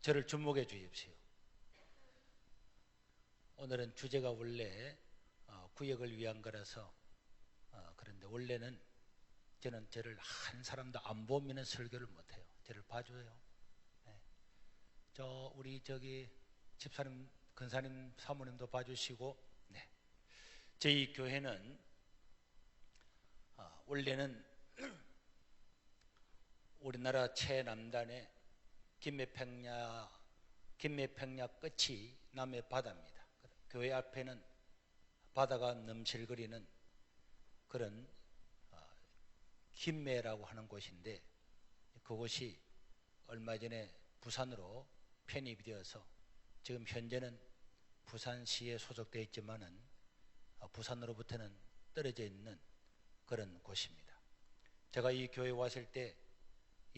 저를 주목해 주십시오. 오늘은 주제가 원래 구역을 위한 거라서 그런데 원래는 저는 저를 한 사람도 안 보면 설교를 못해요. 저를 봐줘요. 네. 우리 집사님, 근사님, 사모님도 봐주시고, 네. 저희 교회는 원래는 우리나라 최남단의 김해평야 끝이 남해 바다입니다. 교회 앞에는 바다가 넘실거리는 그런 김해라고 하는 곳인데, 그곳이 얼마 전에 부산으로 편입이 되어서 지금 현재는 부산시에 소속되어 있지만은 부산으로부터는 떨어져 있는 그런 곳입니다. 제가 이 교회에 왔을 때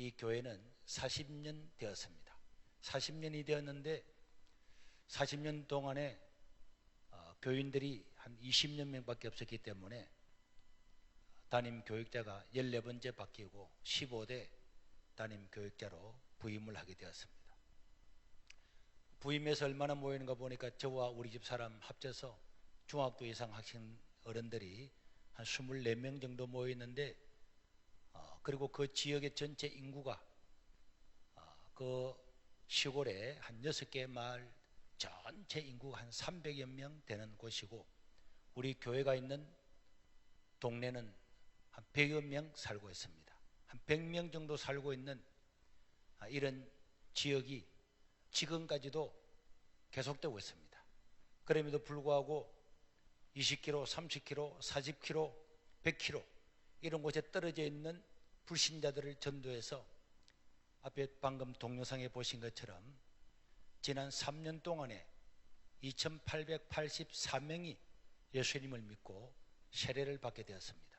이 교회는 40년 되었습니다. 40년이 되었는데 40년 동안에 교인들이 한 20여 명밖에 없었기 때문에 담임 교육자가 14번째 바뀌고 15대 담임 교육자로 부임을 하게 되었습니다. 부임해서 얼마나 모이는가 보니까 저와 우리 집 사람 합쳐서 중학교 이상 학생 어른들이 한 24명 정도 모였는데, 그리고 그 지역의 전체 인구가 그 시골에 한 6개 마을 전체 인구가 한 300여 명 되는 곳이고, 우리 교회가 있는 동네는 한 100여 명 살고 있습니다. 한 100명 정도 살고 있는 이런 지역이 지금까지도 계속되고 있습니다. 그럼에도 불구하고 20km, 30km, 40km, 100km 이런 곳에 떨어져 있는 불신자들을 전도해서 앞에 방금 동영상에 보신 것처럼 지난 3년 동안에 2884명이 예수님을 믿고 세례를 받게 되었습니다.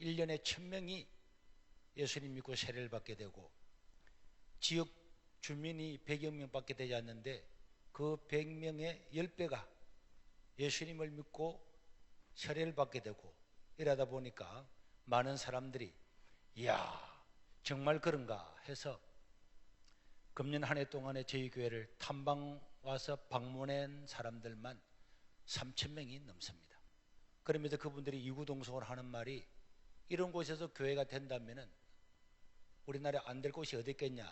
1년에 1000명이 예수님 믿고 세례를 받게 되고, 지역 주민이 100여 명밖에 되지 않는데 그 100명의 10배가 예수님을 믿고 세례를 받게 되고, 이러다 보니까 많은 사람들이 이야 정말 그런가 해서 금년 한 해 동안에 저희 교회를 탐방 와서 방문한 사람들만 3000명이 넘습니다. 그러면서 그분들이 이구동성을 하는 말이, 이런 곳에서 교회가 된다면 우리나라에 안 될 곳이 어디 있겠냐,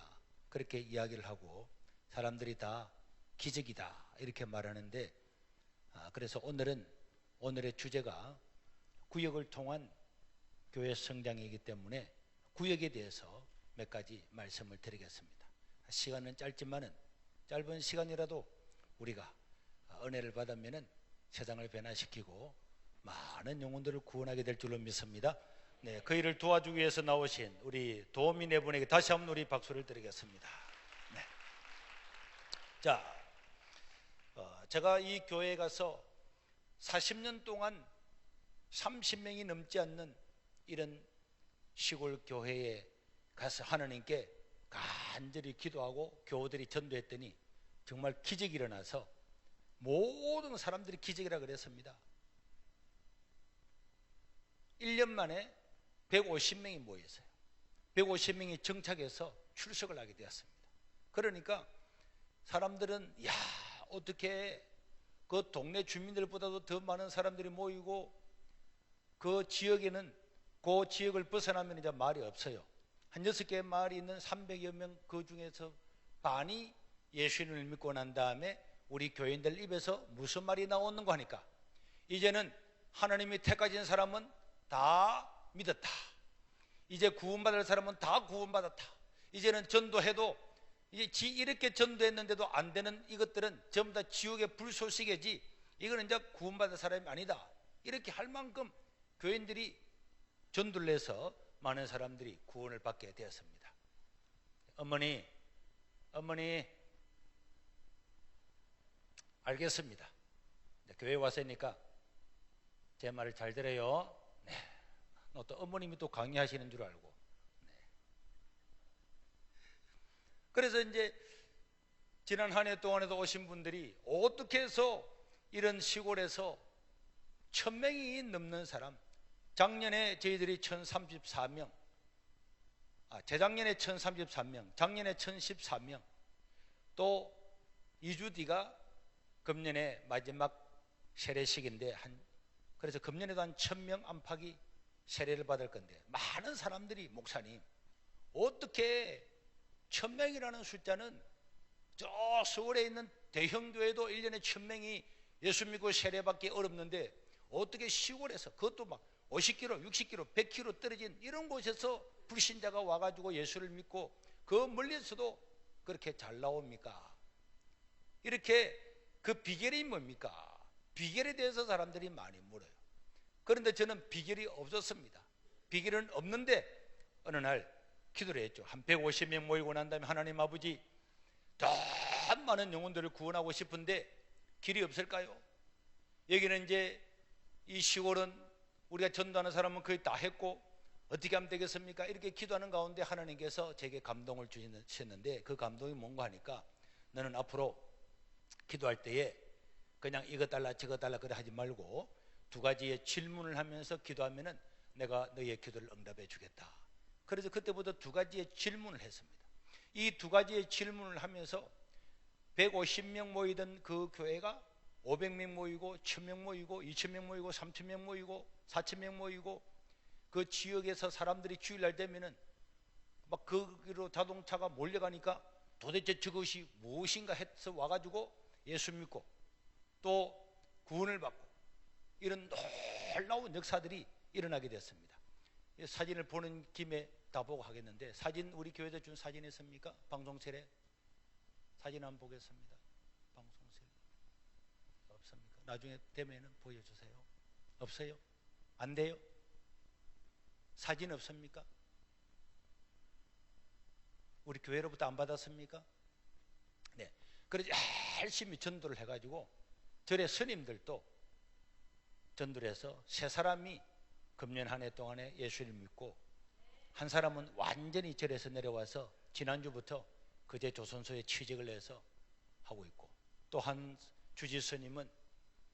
그렇게 이야기를 하고 사람들이 다 기적이다 이렇게 말하는데, 그래서 오늘의 주제가 구역을 통한 교회 성장이기 때문에 구역에 대해서 몇 가지 말씀을 드리겠습니다. 시간은 짧지만은 짧은 시간이라도 우리가 은혜를 받으면은 세상을 변화시키고 많은 영혼들을 구원하게 될 줄로 믿습니다. 네, 그 일을 도와주기 위해서 나오신 우리 도우미 네 분에게 다시 한번 우리 박수를 드리겠습니다. 네. 자, 제가 이 교회에 가서 40년 동안 30명이 넘지 않는 이런 시골 교회에 가서 하나님께 간절히 기도하고 교우들이 전도했더니 정말 기적이 일어나서 모든 사람들이 기적이라 그랬습니다. 1년 만에 150명이 모였어요. 150명이 정착해서 출석을 하게 되었습니다. 그러니까 사람들은 야, 어떻게 그 동네 주민들보다도 더 많은 사람들이 모이고, 그 지역에는 그 지역을 벗어나면 이제 말이 없어요. 한 6개의 마을이 있는 300여 명, 그 중에서 반이 예수님을 믿고 난 다음에 우리 교인들 입에서 무슨 말이 나오는가 하니까, 이제는 하나님이 택하신 사람은 다 믿었다. 이제 구원받을 사람은 다 구원받았다. 이제는 전도해도 이제 이렇게 전도했는데도 안 되는 이것들은 전부 다 지옥의 불쏘시개지, 이거는 이제 구원받을 사람이 아니다. 이렇게 할 만큼 교인들이 전도를 해서 많은 사람들이 구원을 받게 되었습니다. 어머니 알겠습니다. 교회 왔으니까 제 말을 잘 들어요. 네. 또 어머님이 또 강의하시는 줄 알고. 네. 그래서 이제 지난 한 해 동안에도 오신 분들이 어떻게 해서 이런 시골에서 1000명이 넘는 사람, 작년에 저희들이 1034명, 재작년에 1033명, 작년에 1014명, 또 2주 뒤가 금년의 마지막 세례식인데 그래서 금년에도 한 1000명 안팎이 세례를 받을 건데, 많은 사람들이 목사님 어떻게 1000명이라는 숫자는 저 서울에 있는 대형 교회도 1년에 1000명이 예수 믿고 세례받기 어렵는데 어떻게 시골에서, 그것도 막 50km, 60km, 100km 떨어진 이런 곳에서 불신자가 와가지고 예수를 믿고 그 멀리서도 그렇게 잘 나옵니까? 이렇게 그 비결이 뭡니까? 비결에 대해서 사람들이 많이 물어요. 그런데 저는 비결이 없었습니다. 비결은 없는데 어느 날 기도를 했죠. 한 150명 모이고 난 다음에 하나님 아버지, 더 많은 영혼들을 구원하고 싶은데 길이 없을까요? 여기는 이제 이 시골은 우리가 전도하는 사람은 거의 다 했고 어떻게 하면 되겠습니까? 이렇게 기도하는 가운데 하나님께서 제게 감동을 주셨는데, 그 감동이 뭔가 하니까 너는 앞으로 기도할 때에 그냥 이거 달라 저거 달라 그래 하지 말고 두 가지의 질문을 하면서 기도하면은 내가 너희의 기도를 응답해 주겠다. 그래서 그때부터 두 가지의 질문을 했습니다. 이 두 가지의 질문을 하면서 150명 모이던 그 교회가 500명 모이고 1000명 모이고 2000명 모이고 3000명 모이고 4000명 모이고, 그 지역에서 사람들이 주일날 되면은 막 거기로 자동차가 몰려가니까 도대체 저것이 무엇인가 해서 와가지고 예수 믿고 또 구원을 받고 이런 놀라운 역사들이 일어나게 됐습니다. 사진을 보는 김에 다 보고 하겠는데, 사진 우리 교회에서 준 사진 있습니까? 방송셀에 사진 한번 보겠습니다. 방송셀 없습니까? 나중에 되면은 보여주세요. 없어요? 안 돼요? 사진 없습니까? 우리 교회로부터 안 받았습니까? 네. 그래서 열심히 전도를 해가지고 절의 스님들도 전도를 해서 세 사람이 금년 한 해 동안에 예수를 믿고, 한 사람은 완전히 절에서 내려와서 지난주부터 그제 조선소에 취직을 해서 하고 있고, 또 한 주지스님은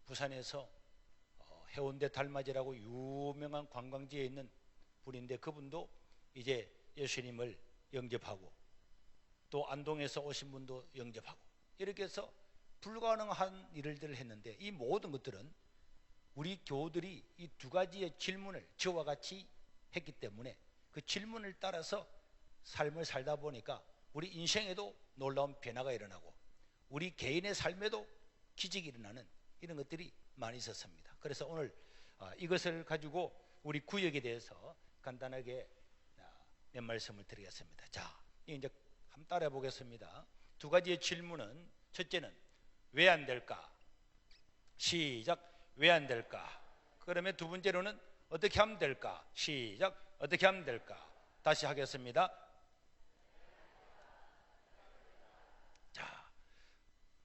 부산에서 해운대 달맞이라고 유명한 관광지에 있는 분인데 그분도 이제 예수님을 영접하고, 또 안동에서 오신 분도 영접하고, 이렇게 해서 불가능한 일들을 했는데, 이 모든 것들은 우리 교우들이 이 두 가지의 질문을 저와 같이 했기 때문에 그 질문을 따라서 삶을 살다 보니까 우리 인생에도 놀라운 변화가 일어나고 우리 개인의 삶에도 기적이 일어나는 이런 것들이 많이 있었습니다. 그래서 오늘 이것을 가지고 우리 구역에 대해서 간단하게 몇 말씀을 드리겠습니다. 자, 이제 한번 따라해 보겠습니다. 두 가지의 질문은, 첫째는 왜 안 될까? 시작. 왜 안 될까? 그러면 두 번째로는 어떻게 하면 될까? 시작. 어떻게 하면 될까? 다시 하겠습니다.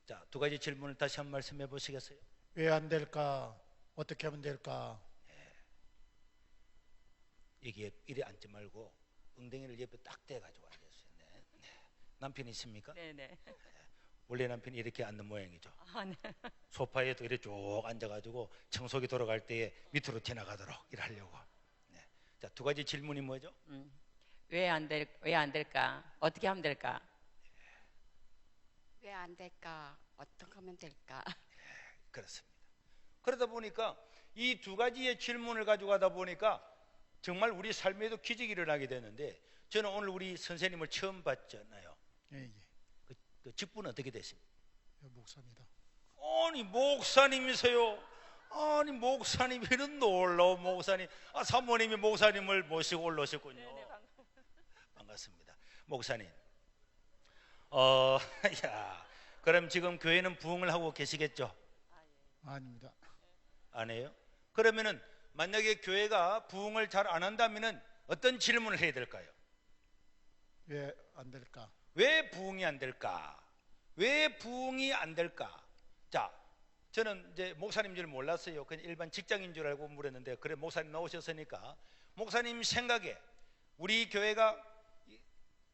자, 두 가지 질문을 다시 한번 말씀해 보시겠어요? 왜 안 될까? 어떻게 하면 될까? 여기에 이래 앉지 말고 엉덩이를 옆에 딱 대가지고 앉으세요. 네. 남편 있습니까? 네네. 원래 남편이 이렇게 앉는 모양이죠. 아, 네. 소파에도 이렇게 쭉 앉아가지고 청소기 돌아갈 때에 밑으로 지나가도록 일하려고. 네. 자, 두 가지 질문이 뭐죠? 왜 안 될까? 어떻게 하면 될까? 왜 안 될까? 어떻게 하면 될까? 그렇습니다. 그러다 보니까 이 두 가지의 질문을 가지고 가다 보니까 정말 우리 삶에도 기적이 일어나게 되는데, 저는 오늘 우리 선생님을 처음 봤잖아요. 예, 예. 그 직분은 어떻게 되십니까? 목사입니다. 아니 목사님이세요? 아니 목사님, 이런 놀라운 목사님. 사모님이 목사님을 모시고 올라오셨군요. 네네, 반갑습니다. 목사님. 야, 그럼 지금 교회는 부흥을 하고 계시겠죠? 아닙니다. 안 해요? 그러면은 만약에 교회가 부흥을 잘 안 한다면은 어떤 질문을 해야 될까요? 왜 안 될까? 왜 부흥이 안 될까? 왜 부흥이 안 될까? 자, 저는 이제 목사님 줄 몰랐어요. 그냥 일반 직장인 줄 알고 물었는데, 그래 목사님 나오셨으니까 목사님 생각에 우리 교회가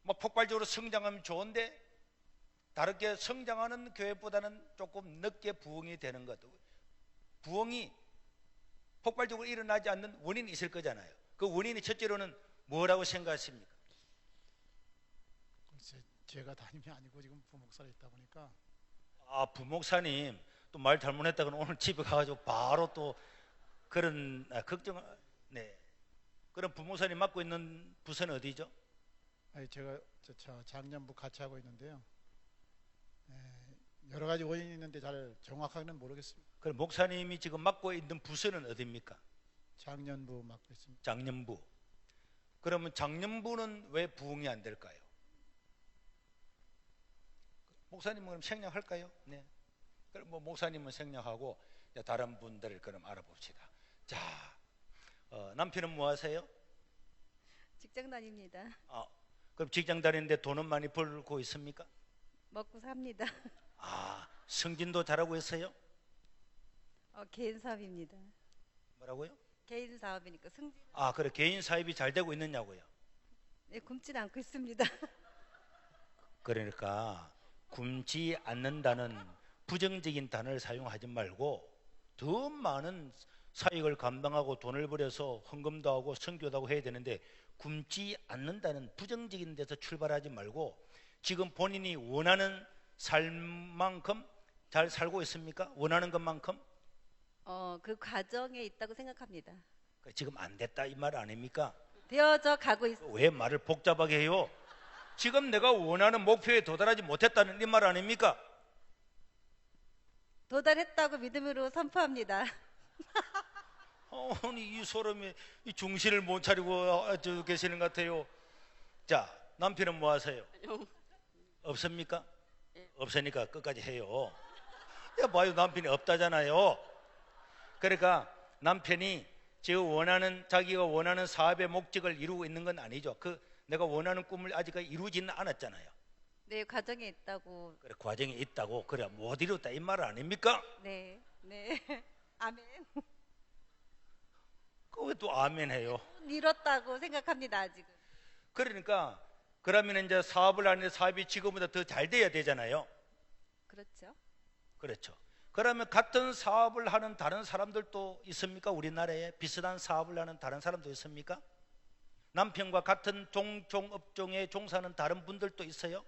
막 폭발적으로 성장하면 좋은데 다르게 성장하는 교회보다는 조금 늦게 부흥이 되는 것, 부흥이 폭발적으로 일어나지 않는 원인이 있을 거잖아요. 그 원인이 첫째로는 뭐라고 생각하십니까? 제가 담임이 아니고 지금 부목사로 있다 보니까 아, 부목사님 또 말 잘못했다가 오늘 집에 가가지고 바로 또 그런 걱정. 네. 그럼 부목사님 맡고 있는 부서는 어디죠? 아니 제가 저 작년부 같이 하고 있는데요. 여러 가지 원인이 있는데 잘 정확하게는 모르겠습니다. 그럼 목사님이 지금 맡고 있는 부서는 어디입니까? 작년부 맡고 있습니다. 장년부. 그러면 장년부는 왜 부응이 안 될까요? 목사님은 그럼 생략할까요? 네. 그럼 뭐 목사님은 생략하고 이제 다른 분들을 그럼 알아봅시다. 자, 남편은 뭐 하세요? 직장 다닙니다. 그럼 직장 다니는데 돈은 많이 벌고 있습니까? 먹고 삽니다. 승진도 잘하고 있어요? 개인 사업입니다. 뭐라고요? 개인 사업이니까 승진. 그래, 개인 사업이 잘 되고 있느냐고요? 네, 굶진 않고 있습니다. 그러니까 굶지 않는다는 부정적인 단어를 사용하지 말고 더 많은 사역을 감당하고 돈을 벌여서 헌금도 하고 선교도 하고 해야 되는데 굶지 않는다는 부정적인 데서 출발하지 말고 지금 본인이 원하는 삶만큼 잘 살고 있습니까? 원하는 것만큼? 그 과정에 있다고 생각합니다. 지금 안 됐다 이 말 아닙니까? 되어져 가고 있습니다. 왜 말을 복잡하게 해요? 지금 내가 원하는 목표에 도달하지 못했다는 이 말 아닙니까? 도달했다고 믿음으로 선포합니다. 아니 이 사람이 이 중실을 못 차리고 계시는 것 같아요. 자, 남편은 뭐 하세요? 없습니까? 없으니까 끝까지 해요. 야, 봐요, 남편이 없다잖아요. 그러니까 남편이 자기가 원하는 사업의 목적을 이루고 있는 건 아니죠. 내가 원하는 꿈을 아직까지 이루지는 않았잖아요. 네, 과정에 있다고. 그래, 과정이 있다고. 그래, 못 이뤘다 이 말 아닙니까? 네, 네. 아멘. 왜 또 아멘 해요? 이뤘다고 생각합니다, 아직은. 그러니까 그러면 이제 사업을 하는데 사업이 지금보다 더 잘 돼야 되잖아요. 그렇죠. 그렇죠. 그러면 같은 사업을 하는 다른 사람들도 있습니까? 우리나라에 비슷한 사업을 하는 다른 사람도 있습니까? 남편과 같은 종업종에 종사하는 다른 분들도 있어요?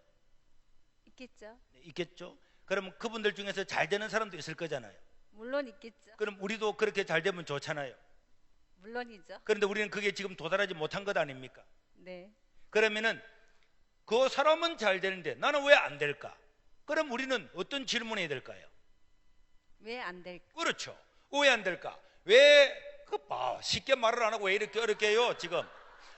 있겠죠. 네, 있겠죠. 그러면 그분들 중에서 잘 되는 사람도 있을 거잖아요. 물론 있겠죠. 그럼 우리도 그렇게 잘 되면 좋잖아요. 물론이죠. 그런데 우리는 그게 지금 도달하지 못한 것 아닙니까? 네. 그러면은 그 사람은 잘 되는데 나는 왜 안 될까? 그럼 우리는 어떤 질문을 해야 될까요? 왜 안 될까? 그렇죠. 왜 안 될까? 쉽게 말을 안 하고 왜 이렇게 어렵게 해요 지금?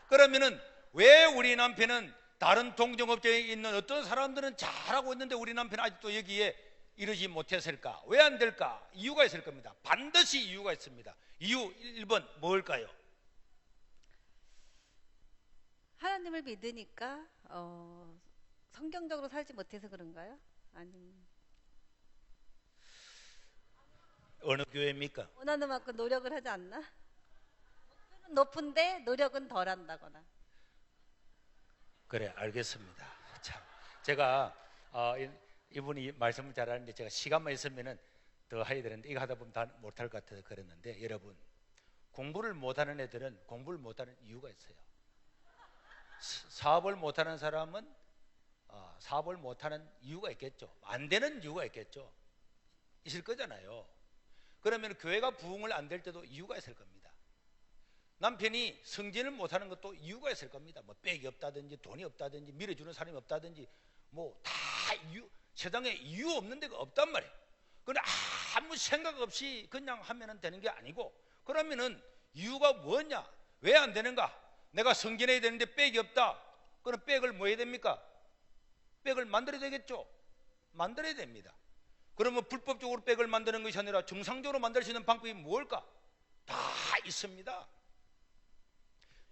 그러면은 왜 우리 남편은 다른 동종업체에 있는 어떤 사람들은 잘하고 있는데 우리 남편은 아직도 여기에 이르지 못했을까? 왜 안 될까? 이유가 있을 겁니다. 반드시 이유가 있습니다. 이유 1번 뭘까요? 하나님을 믿으니까 성경적으로 살지 못해서 그런가요? 아니면 어느 교회입니까? 원하는 만큼 노력을 하지 않나? 목표는 높은데 노력은 덜 한다거나. 그래, 알겠습니다. 참, 제가 이분이 말씀을 잘하는데 제가 시간만 있으면은 더 해야 되는데 이거 하다 보면 다 못할 것 같아서 그랬는데, 여러분, 공부를 못하는 애들은 공부를 못하는 이유가 있어요. 사업을 못하는 사람은 사업을 못하는 이유가 있겠죠. 안 되는 이유가 있겠죠. 있을 거잖아요. 그러면 교회가 부흥을 안 될 때도 이유가 있을 겁니다. 남편이 승진을 못하는 것도 이유가 있을 겁니다. 뭐 백이 없다든지 돈이 없다든지 밀어주는 사람이 없다든지 뭐 다 세상에 이유 없는 데가 없단 말이에요. 그런데 아무 생각 없이 그냥 하면 되는 게 아니고, 그러면은 이유가 뭐냐? 왜 안 되는가? 내가 승진해야 되는데 백이 없다. 그럼 백을 뭐 해야 됩니까? 백을 만들어야 되겠죠. 만들어야 됩니다. 그러면 불법적으로 백을 만드는 것이 아니라 정상적으로 만들 수 있는 방법이 뭘까? 다 있습니다.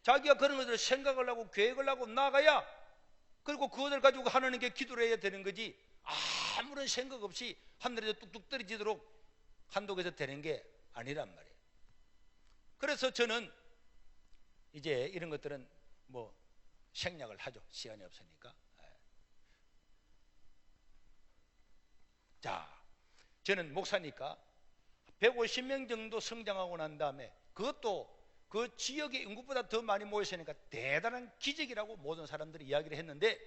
자기가 그런 것들을 생각을 하고 계획을 하고 나가야, 그리고 그것을 가지고 하나님께 기도를 해야 되는 거지, 아무런 생각 없이 하늘에서 뚝뚝 떨어지도록 한독에서 되는 게 아니란 말이에요. 그래서 저는 이제 이런 것들은 뭐 생략을 하죠. 시간이 없으니까. 자, 저는 목사니까 150명 정도 성장하고 난 다음에 그것도 그 지역의 인구보다 더 많이 모였으니까 대단한 기적이라고 모든 사람들이 이야기를 했는데,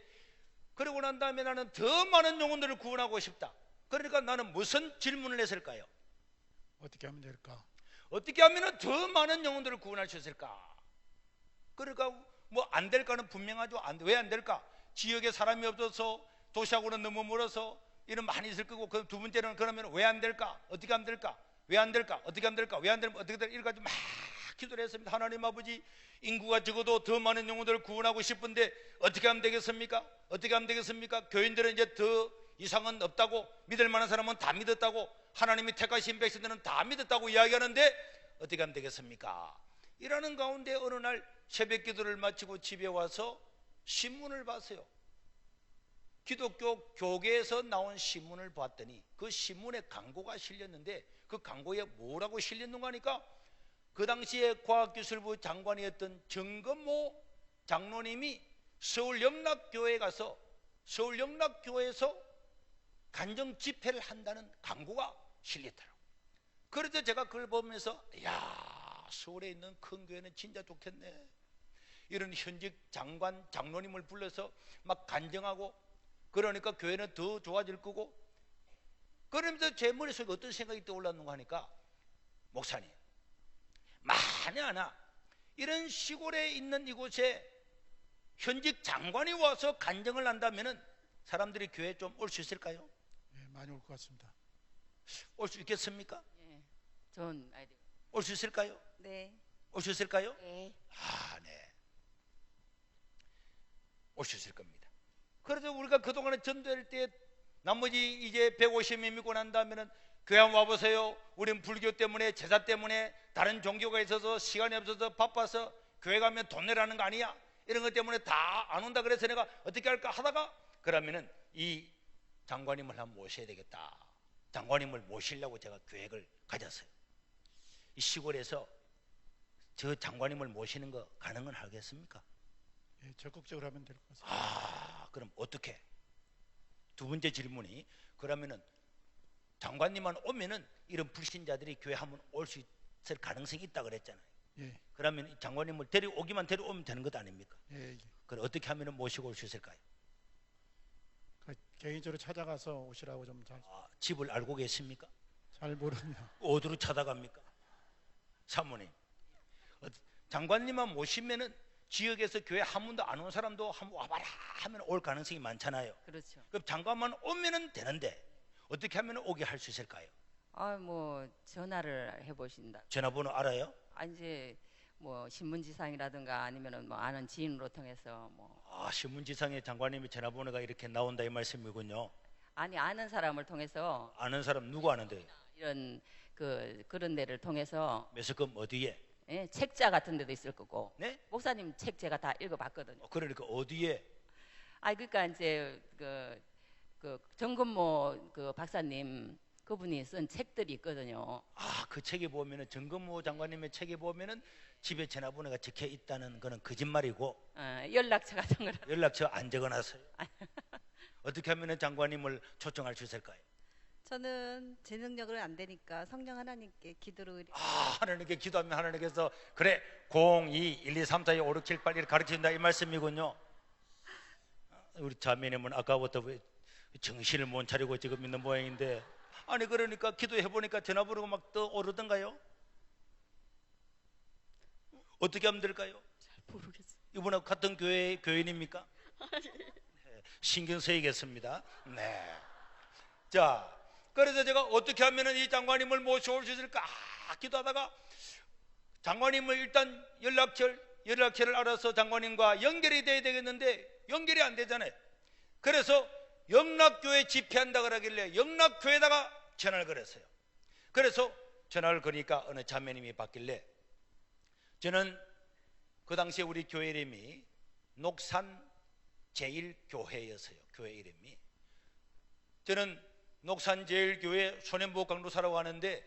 그러고 난 다음에 나는 더 많은 영혼들을 구원하고 싶다. 그러니까 나는 무슨 질문을 했을까요? 어떻게 하면 될까? 어떻게 하면 더 많은 영혼들을 구원할 수 있을까? 그러니까 뭐 안 될까는 분명하죠. 왜 안 될까? 지역에 사람이 없어서, 도시하고는 너무 멀어서 이런 많이 있을 거고, 그 두 번째는 그러면 왜 안 될까? 어떻게 하면 될까? 왜 안 될까? 어떻게 하면 될까? 왜 안 될까? 어떻게 될까? 이래가지고 막 기도를 했습니다. 하나님 아버지, 인구가 적어도 더 많은 영혼들을 구원하고 싶은데 어떻게 하면 되겠습니까? 어떻게 하면 되겠습니까? 교인들은 이제 더 이상은 없다고, 믿을 만한 사람은 다 믿었다고, 하나님이 택하신 백성들은 다 믿었다고 이야기하는데 어떻게 하면 되겠습니까? 이러는 가운데 어느 날 새벽 기도를 마치고 집에 와서 신문을 봤어요. 기독교 교계에서 나온 신문을 봤더니 그 신문에 광고가 실렸는데, 그 광고에 뭐라고 실렸는가 하니까 그 당시에 과학기술부 장관이었던 정건모 장로님이 서울영락교회에 가서 서울영락교회에서 간정 집회를 한다는 광고가 실렸더라고요. 그래서 제가 그걸 보면서, 야, 서울에 있는 큰 교회는 진짜 좋겠네. 이런 현직 장관, 장로님을 불러서 막 간정하고, 그러니까 교회는 더 좋아질 거고. 그러면서 제 머릿속에 어떤 생각이 떠올랐는가 하니까, 목사님, 만에 하나 이런 시골에 있는 이곳에 현직 장관이 와서 간정을 한다면 사람들이 교회에 좀 올 수 있을까요? 예, 많이 올 것 같습니다. 올 수 있겠습니까? 예, 좋은 아이디어. 올 수 있을까요? 네. 올 수 있을까요? 네. 아, 네. 올 수 있을 겁니다. 그래서 우리가 그동안에 전도할 때 나머지 이제 150명 믿고 난 다음에는 교회 한번 와보세요. 우린 불교 때문에, 제사 때문에, 다른 종교가 있어서 시간이 없어서 바빠서 교회 가면 돈 내라는 거 아니야? 이런 것 때문에 다 안 온다 그래서 내가 어떻게 할까 하다가, 그러면은 이 장관님을 한번 모셔야 되겠다. 장관님을 모시려고 제가 계획을 가졌어요. 이 시골에서 저 장관님을 모시는 거 가능은 하겠습니까? 예, 적극적으로 하면 될 것 같습니다. 아, 그럼 어떻게? 두 번째 질문이, 그러면은 장관님만 오면은 이런 불신자들이 교회 한번 올 수 있을 가능성이 있다 그랬잖아요. 예, 그러면 이 장관님을 데려오면 되는 것 아닙니까? 예, 예. 그럼 어떻게 하면은 모시고 올 수 있을까요? 그 개인적으로 찾아가서 오시라고 좀 잘 집을 알고 계십니까? 모르네요. 어디로 찾아갑니까? 사모님, 장관님만 모시면은 지역에서 교회 한 번도 안 온 사람도 한번 와봐라 하면 올 가능성이 많잖아요. 그렇죠. 그럼 장관만 오면은 되는데 어떻게 하면 오게 할 수 있을까요? 뭐 전화를 해보신다. 전화번호 알아요? 이제 뭐 신문지상이라든가 아니면은 뭐 아는 지인으로 통해서 뭐 신문지상에 장관님의 전화번호가 이렇게 나온다 이 말씀이군요. 아는 사람을 통해서 아는 사람 누구 아는데요? 이런 그런 데를 통해서 매스컴 어디에? 예, 책자 같은 데도 있을 거고. 네? 목사님 책 제가 다 읽어봤거든요. 그러니까 어디에? 그러니까 이제 그 정건모 그 박사님 그분이 쓴 책들이 있거든요. 그 책에 보면은 정건모 장관님의 책에 보면은 집에 전화번호가 적혀 있다는 거는 거짓말이고, 연락처 같은 거를 연락처 안 적어놨어요. 어떻게 하면은 장관님을 초청할 수 있을까요? 저는 제 능력으로 안 되니까 성령 하나님께 기도를 하나님께 기도하면 하나님께서 그래 0, 2, 1, 2, 3, 4, 5, 6, 7, 8 이렇게 가르친다 이 말씀이군요. 우리 자매님은 아까부터 왜 정신을 못 차리고 지금 있는 모양인데, 아니 그러니까 기도해 보니까 전화번호가 막 떠오르던가요? 어떻게 하면 될까요? 모르겠어요. 이분하고 같은 교인입니까? 네, 신경 써야겠습니다. 네. 자, 그래서 제가 어떻게 하면 이 장관님을 모셔올 수 있을까 기도하다가 장관님을 일단 연락처를 알아서 장관님과 연결이 돼야 되겠는데 연결이 안 되잖아요. 그래서 영락교회 집회한다 그러길래 영락교회에다가 전화를 걸었어요. 그래서 전화를 거니까 어느 자매님이 받길래, 저는 그 당시에 우리 교회 이름이 녹산 제일교회였어요. 교회 이름이. 저는 녹산 제일교회 소년부 강도사라고 하는데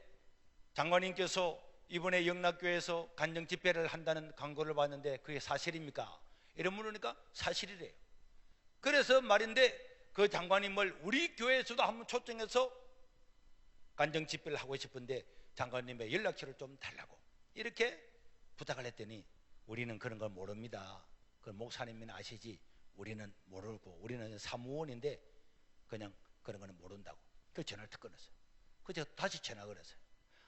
장관님께서 이번에 영락교회에서 간정 집회를 한다는 광고를 봤는데 그게 사실입니까? 이런 물으니까 사실이래요. 그래서 말인데 그 장관님을 우리 교회에서도 한번 초청해서 간정 집회를 하고 싶은데 장관님의 연락처를 좀 달라고 이렇게 부탁을 했더니, 우리는 그런 걸 모릅니다. 그 목사님은 아시지 우리는 모르고 우리는 사무원인데 그냥 그런 거는 모른다고. 그 전화를 탁 끊었어요. 그 제가 다시 전화를 했어요.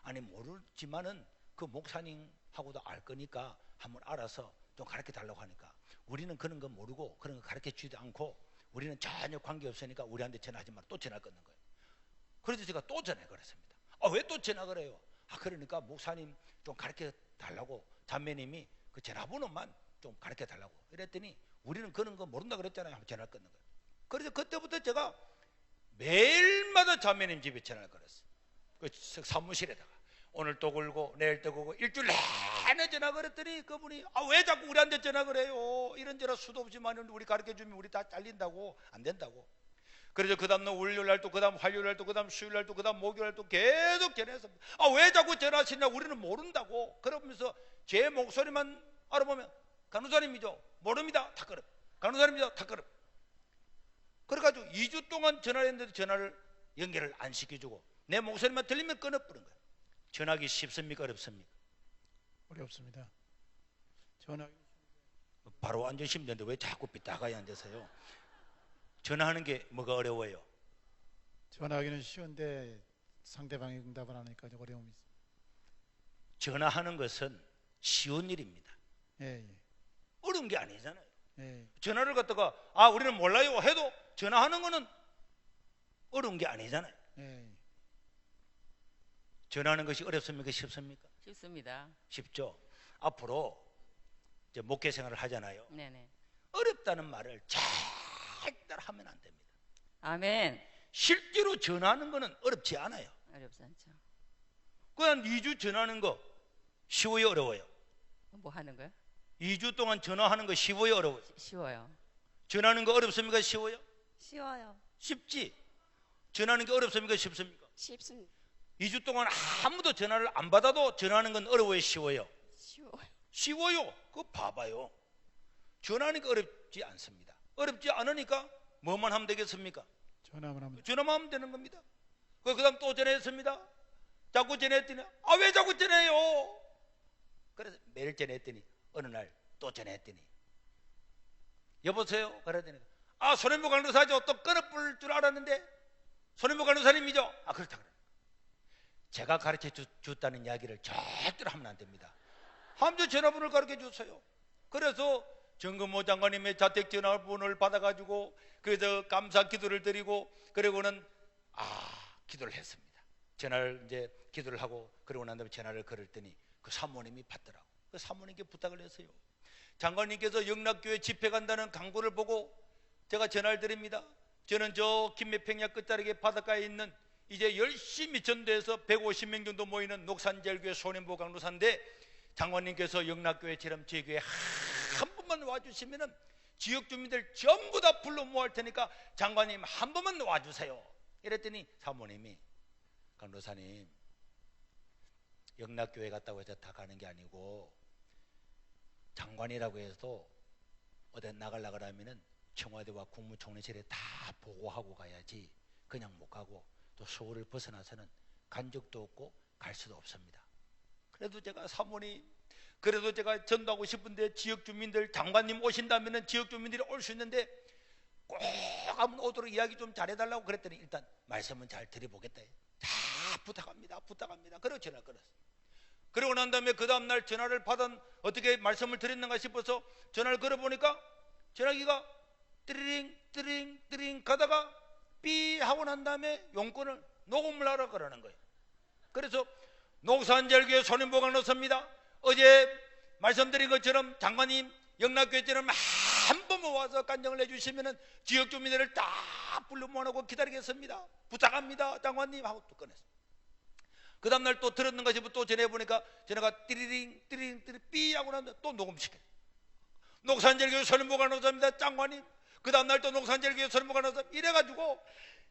아니 모르지만은 그 목사님하고도 알 거니까 한번 알아서 좀 가르쳐 달라고 하니까 우리는 그런 거 모르고 그런 거 가르쳐 주지도 않고 우리는 전혀 관계 없으니까 우리한테 전화하지 말고 또 전화 끊는 거예요. 그래서 제가 또 전화 걸었습니다. 왜 또 전화 걸어요? 그러니까 목사님 좀 가르쳐 달라고 자매님이 그 전화번호만 좀 가르쳐 달라고 이랬더니 우리는 그런 거 모른다 그랬잖아요. 한번 전화 끊는 거예요. 그래서 그때부터 제가 매일마다 자매님 집에 전화를 걸었어요. 그 사무실에다가 오늘 또 걸고 내일 또 걸고 일주일 내내 전화 걸었더니 그분이 왜 자꾸 우리한테 전화 그래요? 이런 전화 수도 없지만 우리 가르쳐 주면 우리 다 잘린다고. 안 된다고. 그래서 그 다음 날 월요일 날도 그 다음 화요일 날도 그 다음 수요일 날도 그 다음 목요일 날도 계속 전화해서 왜 자꾸 전화하시냐 우리는 모른다고. 그러면서 제 목소리만 알아보면 간호사님이죠? 모릅니다. 다 끊어. 간호사님이죠? 다 끊어. 그래가지고 2주 동안 전화를 했는데도 전화를 연결을 안 시켜주고 내 목소리만 들리면 끊어버린 거예요. 전화하기 쉽습니까? 어렵습니까? 어렵습니다. 전화 바로 앉으시면 되는데 왜 자꾸 삐딱하게 앉으세요? 전화하는 게 뭐가 어려워요? 전화하기는 쉬운데 상대방이 응답을 안 하니까 어려움이 있습니다. 전화하는 것은 쉬운 일입니다. 예, 어려운 게 아니잖아요. 예, 전화를 갖다가 우리는 몰라요 해도 전화하는 거는 어려운 게 아니잖아요. 예. 전화하는 것이 어렵습니까? 쉽습니까? 쉽습니다. 쉽죠. 앞으로 이제 목회 생활을 하잖아요. 네네. 어렵다는 말을 절대로 하면 안 됩니다. 아멘. 실제로 전화하는 거는 어렵지 않아요. 어렵지 않죠. 그냥 2주 전화하는 거 쉬워요, 어려워요? 뭐 하는 거요? 2주 동안 전화하는 거 쉬워요, 어려워요? 쉬워요. 전화하는 거 어렵습니까? 쉬워요? 쉬워요. 쉽지. 전화하는 게 어렵습니까? 쉽습니까? 쉽습니다. 2주 동안 아무도 전화를 안 받아도 전화하는 건 어려워요, 쉬워요? 쉬워요. 쉬워요. 그거 봐봐요. 전화하는 게 어렵지 않습니다. 어렵지 않으니까 뭐만 하면 되겠습니까? 전화만 하면 전화만 하면 되는 겁니다. 그 다음 또 전화했습니다. 자꾸 전화했더니 왜 자꾸 전화해요? 그래서 매일 전화했더니 어느 날 또 전화했더니 여보세요? 그러더니 손해보 간호사죠. 또 끊어볼 줄 알았는데 손해보 간호사님이죠? 그렇다 그래. 제가 가르쳐 줬다는 이야기를 절대로 하면 안 됩니다. 함께 전화번호를 가르쳐 줬어요. 그래서 정근모 장관님의 자택 전화번호를 받아가지고 그래서 감사 기도를 드리고 그리고는 기도를 했습니다. 전화를 이제 기도를 하고 그러고 난 다음에 전화를 걸었더니 그 사모님이 받더라고. 그 사모님께 부탁을 했어요. 장관님께서 영락교회 집회 간다는 광고를 보고 제가 전화를 드립니다. 저는 저 김매평야 끝자락에 바닷가에 있는 이제 열심히 전도해서 150명 정도 모이는 녹산제일교회 소년보 강로사인데 장관님께서 영락교회처럼 저희 교회 한 번만 와주시면은 지역 주민들 전부 다 불러 모을 테니까 장관님 한 번만 와주세요. 이랬더니 사모님이 강로사님 영락교회 갔다고 해서 다 가는 게 아니고 장관이라고 해서 어디 나가려고 하면은 청와대와 국무총리실에 다 보고하고 가야지 그냥 못 가고 또 서울을 벗어나서는 간 적도 없고 갈 수도 없습니다. 그래도 제가 사모님 그래도 제가 전도하고 싶은데 지역 주민들 장관님 오신다면은 지역 주민들이 올 수 있는데 꼭 한번 오도록 이야기 좀 잘해달라고 그랬더니 일단 말씀은 잘 드려보겠다. 다 부탁합니다. 그리고 전화 끊었어요. 그러고 난 다음에 그 다음날 전화를 받은 어떻게 말씀을 드렸는가 싶어서 전화를 걸어보니까 전화기가 띠링 가다가 삐 하고 난 다음에 용건을 녹음을 하라 그러는 거예요. 그래서 녹산제일교회 소년보 강로사입니다. 어제 말씀드린 것처럼 장관님 영락교회처럼 한 번만 와서 간증을 해주시면 지역 주민들을 다 불러 모아놓고 기다리겠습니다. 부탁합니다 장관님 하고 또 끊었어요. 그 다음날 또 들었는가 싶어 또 전해보니까 전화가 띠리링 삐 하고 나면 또 녹음시켜요. 녹산제일교회 소년보 강로사입니다 장관님. 그 다음날 또 녹산제일교회 소년보 강로사 이래가지고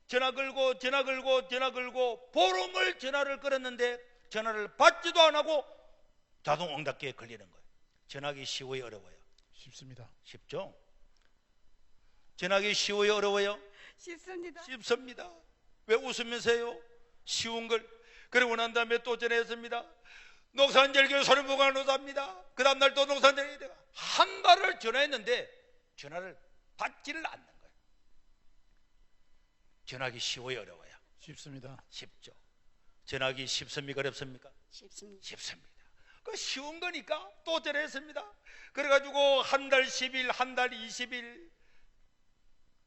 전화 걸고 보름을 전화를 걸었는데 전화를 받지도 안 하고 자동 응답기에 걸리는 거예요. 전화하기 쉬워요, 어려워요? 쉽습니다. 쉽죠? 전화하기 쉬워요, 어려워요? 쉽습니다. 쉽습니다. 왜 웃으면서 해요? 쉬운 걸. 그러고 난 다음에 또 전화했습니다. 녹산제일교회 소년보 강로사입니다. 그 다음날 또 녹산제일교회 한 달을 전화했는데 전화를 받지를 않는 거예요. 전하기 쉬워요, 어려워요? 쉽습니다. 쉽죠. 전하기 쉽습니까, 어렵습니까? 쉽습니다. 쉽습니다. 그 쉬운 거니까 또 전했습니다. 그래가지고 한 달 10일, 한 달 20일,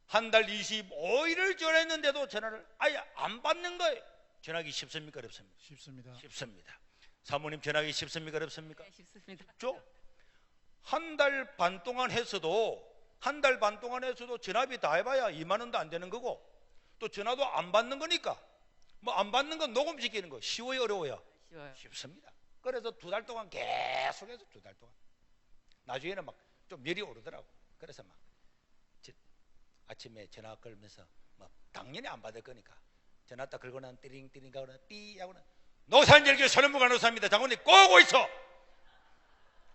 한 달 25일을 전했는데도 전화를 아예 안 받는 거예요. 전하기 쉽습니까, 어렵습니까? 쉽습니다. 쉽습니다. 사모님 전하기 쉽습니까, 어렵습니까? 네, 쉽습니다. 쉽죠. 한 달 반 동안 했어도 전화비 다 해봐야 2만 원도 안 되는 거고, 또 전화도 안 받는 거니까 뭐 안 받는 건 녹음시키는 거 쉬워요, 어려워요? 쉬워요. 쉽습니다. 그래서 2달 동안 계속해서 2달 동안 나중에는 막 좀 열이 오르더라고. 그래서 막 아침에 전화 걸면서 뭐 당연히 안 받을 거니까 전화 딱 걸고 난 띠링띠링 가고 삐 하고는 노산절교 선언부가 노사입니다. 장군님 꼬고 있어.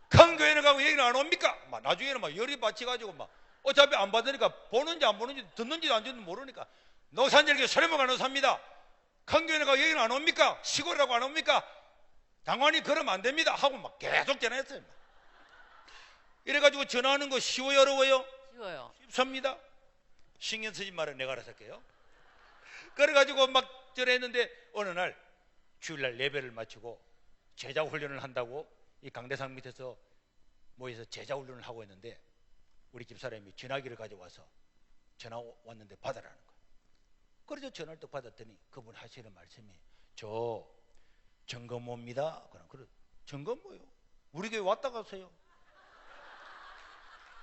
큰 교회는 가고 여기는 안 옵니까? 막 나중에는 막 열이 받쳐가지고 막 어차피 안 받으니까 보는지 안 보는지 듣는지도 안 듣는지 모르니까 노산절교 선언부가 노사입니다. 큰 교회는 가고 여기는 안 옵니까? 시골이라고 안 옵니까? 장관이 그러면 안 됩니다 하고 막 계속 전화했어요. 이래가지고 전화하는 거 쉬워요, 어려워요? 쉬워요. 쉽습니다. 신경 쓰지 말아, 내가 알아서 할게요. 그래가지고 막 전화했는데 어느 날 주일날 예배를 마치고 제자 훈련을 한다고 이 강대상 밑에서 모여서 제자 훈련을 하고 있는데 우리 집사람이 전화기를 가져와서 전화 왔는데 받아라는 거예요. 그래서 전화를 딱 받았더니 그분 하시는 말씀이 저 점검모입니다. 그래 점검 뭐요? 우리 교회 왔다 가세요.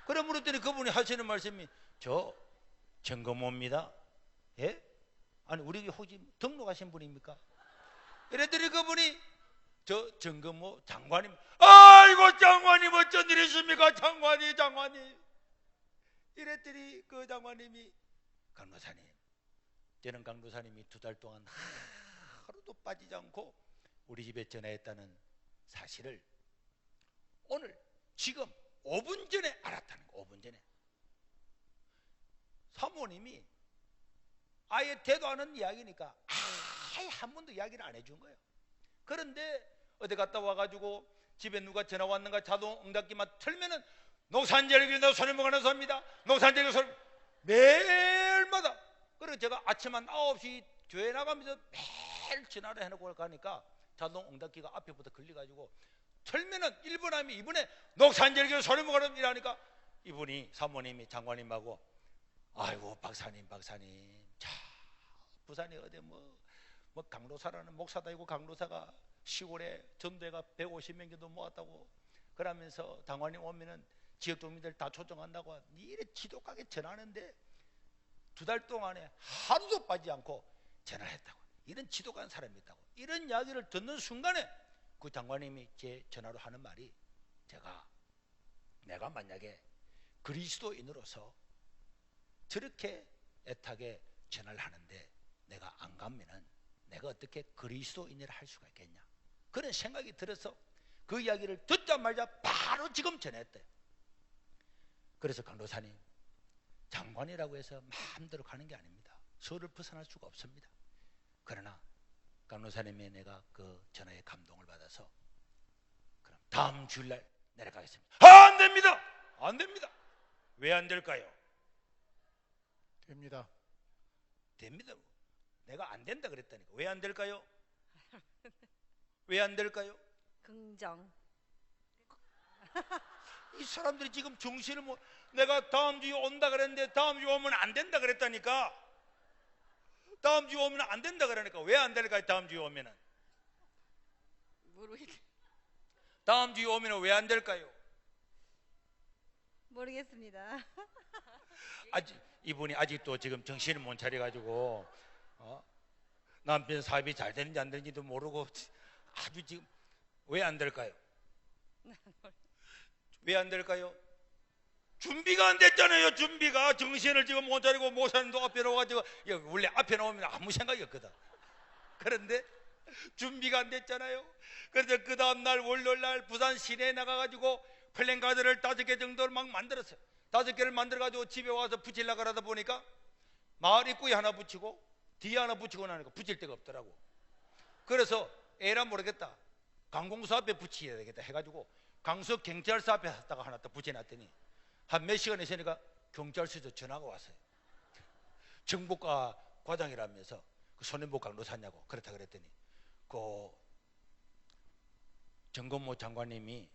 그래 물었더니 그분이 하시는 말씀이 저 점검모입니다. 예? 아니 우리 교회 혹시 등록하신 분입니까? 이랬더니 그분이 저 점검모 장관님. 아이고 장관님 어쩐 일이십니까? 장관님 이랬더니 그 장관님이 강도사님, 저는 강도사님이 2달 동안 하루도 빠지지 않고 우리 집에 전화했다는 사실을 오늘 지금 5분 전에 알았다는 거. 5분 전에 사모님이 아예 대도 않은 이야기니까 아예 한 번도 이야기를 안 해준 거예요. 그런데 어디 갔다 와가지고 집에 누가 전화 왔는가 자동 응답기만 틀면은 노산절교 선언부가 나섭니다. 노산절교 선언 매일마다. 그리고 제가 아침 한 9시 교회 나가면서 매일 전화를 해놓고 가니까 자동 응답기가 앞에부터 걸려가지고 틀면은 1분 하면 2분에 노산절교 선언부가 나니까 이분이 사모님이 장관님하고 아이고 박사님 자 부산에 어디 뭐 강도사라는 목사다 이고 강도사가 시골에 전도회가 150명 정도 모았다고 그러면서 장관님 오면은 지역 주민들 다 초청한다고 이래 지독하게 전하는데 2달 동안에 하루도 빠지지 않고 전화를 했다고. 이런 지독한 사람이 있다고. 이런 이야기를 듣는 순간에 그 장관님이 제 전화로 하는 말이 내가 만약에 그리스도인으로서 저렇게 애타게 전화를 하는데 내가 안 가면은 내가 어떻게 그리스도인이라 할 수가 있겠냐, 그런 생각이 들어서 그 이야기를 듣자마자 바로 지금 전했대요. 그래서 강도사님, 장관이라고 해서 마음대로 가는 게 아닙니다. 서울을 벗어날 수가 없습니다. 그러나 강도사님의 내가 그 전화에 감동을 받아서 그럼 다음 주일날 내려가겠습니다. 안 됩니다. 안 됩니다. 왜 안 될까요? 됩니다. 됩니다. 내가 안 된다 그랬다니까. 왜 안 될까요? 왜 안 될까요? 긍정. 이 사람들이 지금 정신을 못. 내가 다음 주에 온다 그랬는데 다음 주에 오면 안 된다 그랬다니까. 다음 주에 오면 안 된다 그러니까 왜 안 될까요? 다음 주에 오면은 모르겠. 다음 주에 오면은 왜 안 될까요? 모르겠습니다. 아직 이분이 아직도 지금 정신을 못 차려가지고 남편 사업이 잘 되는지 안 되는지도 모르고 아주 지금 왜 안 될까요? 왜 안 될까요? 준비가 안 됐잖아요. 준비가. 정신을 지금 못 차리고 모사님도 앞에 나와가지고 원래 앞에 나오면 아무 생각이 없거든. 그런데 준비가 안 됐잖아요. 그래서 그 다음날 월요일날 부산 시내에 나가가지고 플랜카드를 5개 정도를 막 만들었어요. 5개를 만들어가지고 집에 와서 붙이려고 하다 보니까 마을 입구에 하나 붙이고 뒤에 하나 붙이고 나니까 붙일 데가 없더라고. 그래서 에라 모르겠다, 관공서 앞에 붙여야 되겠다 해가지고 강서 경찰서 앞에 갔다가 하나 딱 붙여놨더니 한 몇 시간 있으니까 경찰서에서 전화가 왔어요. 정보과 과장이라면서 그 손해보 강도 샀냐고. 그렇다 그랬더니 그 정건모 장관님이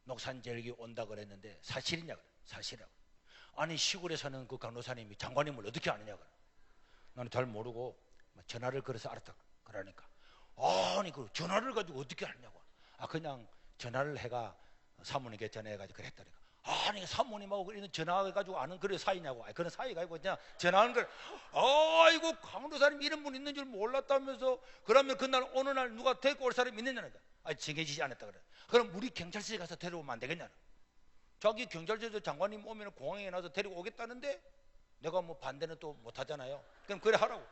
녹산절기 온다 그랬는데 사실이냐 그래. 사실이라고. 아니 시골에 사는 그 강도사님이 장관님을 어떻게 아느냐 그래. 나는 잘 모르고 전화를 걸어서 알았다 그러니까 아니 그 전화를 가지고 어떻게 알냐고. 그냥 전화를 해가 사모님께 전화해가지고 그랬다니까. 아니 사모님하고 이런 전화해가지고 아는 그런 사이냐고. 그런 사이가 아니고 그냥 전화하는 걸. 아이고 강도사님 이런 분 있는 줄 몰랐다면서. 그러면 그날 어느 날 누가 데리고 올 사람이 있느냐니까. 정해지지 않았다 그래. 그럼 우리 경찰서에 가서 데려오면 안 되겠냐. 자기 경찰서에서 장관님 오면 공항에 나서 데리고 오겠다는데 내가 뭐 반대는 또 못하잖아요. 그럼 그래 하라고.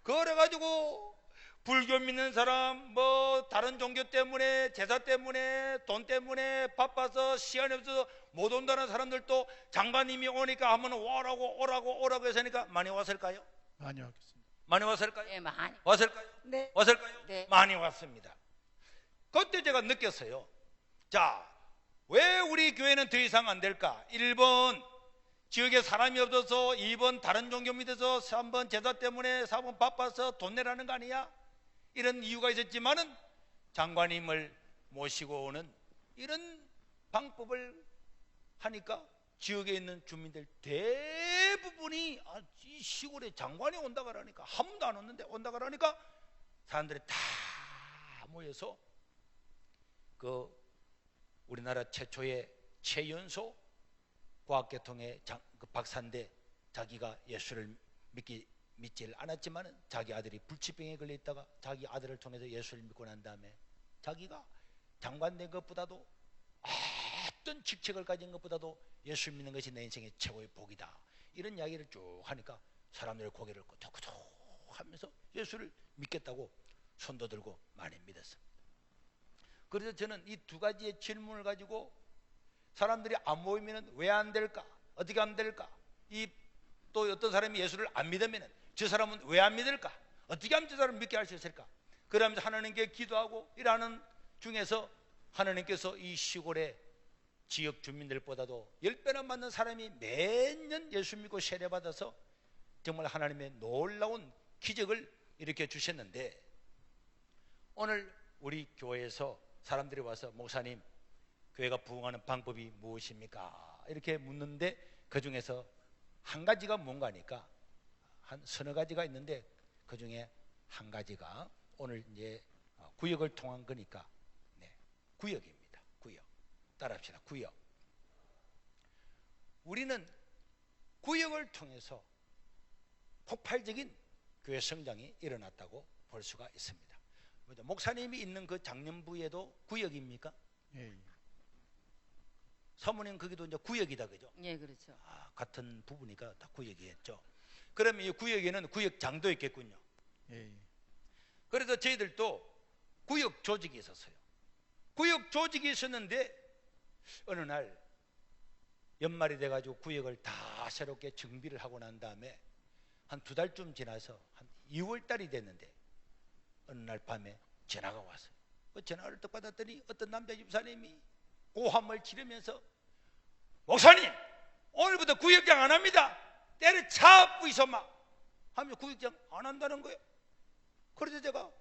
그래가지고 불교 믿는 사람 뭐 다른 종교 때문에 제사 때문에 돈 때문에 바빠서 시간이 없어서 못 온다는 사람들도 장관님이 오니까 한번 오라고 했으니까 많이 왔을까요? 많이 왔겠습니다. 많이 왔을까요? 예, 많이. 왔을까요? 네. 왔을까요? 네. 많이 왔습니다. 그때 제가 느꼈어요. 자, 왜 우리 교회는 더 이상 안 될까? 1번 지역에 사람이 없어서, 2번 다른 종교 믿어서, 3번 제사 때문에, 4번 바빠서 돈 내라는 거 아니야? 이런 이유가 있었지만은 장관님을 모시고 오는 이런 방법을 하니까 지역에 있는 주민들 대부분이 이 시골에 장관이 온다 그러니까, 한 번도 안 왔는데 온다 그러니까 사람들이 다 모여서 그 우리나라 최초의 최연소 과학계통의 그 박사인데 자기가 예수를 믿질 않았지만 자기 아들이 불치병에 걸려 있다가 자기 아들을 통해서 예수를 믿고 난 다음에 자기가 장관 된 것보다도 어떤 직책을 가진 것보다도 예수 믿는 것이 내 인생의 최고의 복이다, 이런 이야기를 쭉 하니까 사람들의 고개를 끄덕끄덕 하면서 예수를 믿겠다고 손도 들고 많이 믿었습니다. 그래서 저는 이 두 가지의 질문을 가지고 사람들이 안 모이면 왜 안 될까? 어떻게 하면 될까? 또 어떤 사람이 예수를 안 믿으면 저 사람은 왜 안 믿을까? 어떻게 하면 저 사람을 믿게 할 수 있을까? 그러면서 하나님께 기도하고 일하는 중에서 하나님께서 이 시골의 지역 주민들보다도 10배나 많은 사람이 매년 예수 믿고 세례받아서 정말 하나님의 놀라운 기적을 일으켜 주셨는데, 오늘 우리 교회에서 사람들이 와서 목사님, 교회가 부흥하는 방법이 무엇입니까? 이렇게 묻는데 그 중에서 한 가지가 뭔가 하니까 한 서너 가지가 있는데 그 중에 한 가지가 오늘 이제 구역을 통한 거니까 구역입니다. 구역. 따라합시다. 구역. 우리는 구역을 통해서 폭발적인 교회 성장이 일어났다고 볼 수가 있습니다. 목사님이 있는 그 장년부에도 구역입니까? 예. 사모님 거기도 이제 구역이다, 그죠? 예, 그렇죠. 같은 부부니까 다 구역이겠죠. 그러면 이 구역에는 구역장도 있겠군요. 예. 그래서 저희들도 구역 조직이 있었어요. 구역 조직이 있었는데 어느 날 연말이 돼가지고 구역을 다 새롭게 정비를 하고 난 다음에 한 2달쯤 지나서 한 2월 달이 됐는데 어느 날 밤에 전화가 왔어요. 그 전화를 딱 받았더니 어떤 남자 집사님이 고함을 지르면서 목사님, 오늘부터 구역장 안 합니다. 때려차 부이소마 하면서 구역장 안 한다는 거예요. 그래서 제가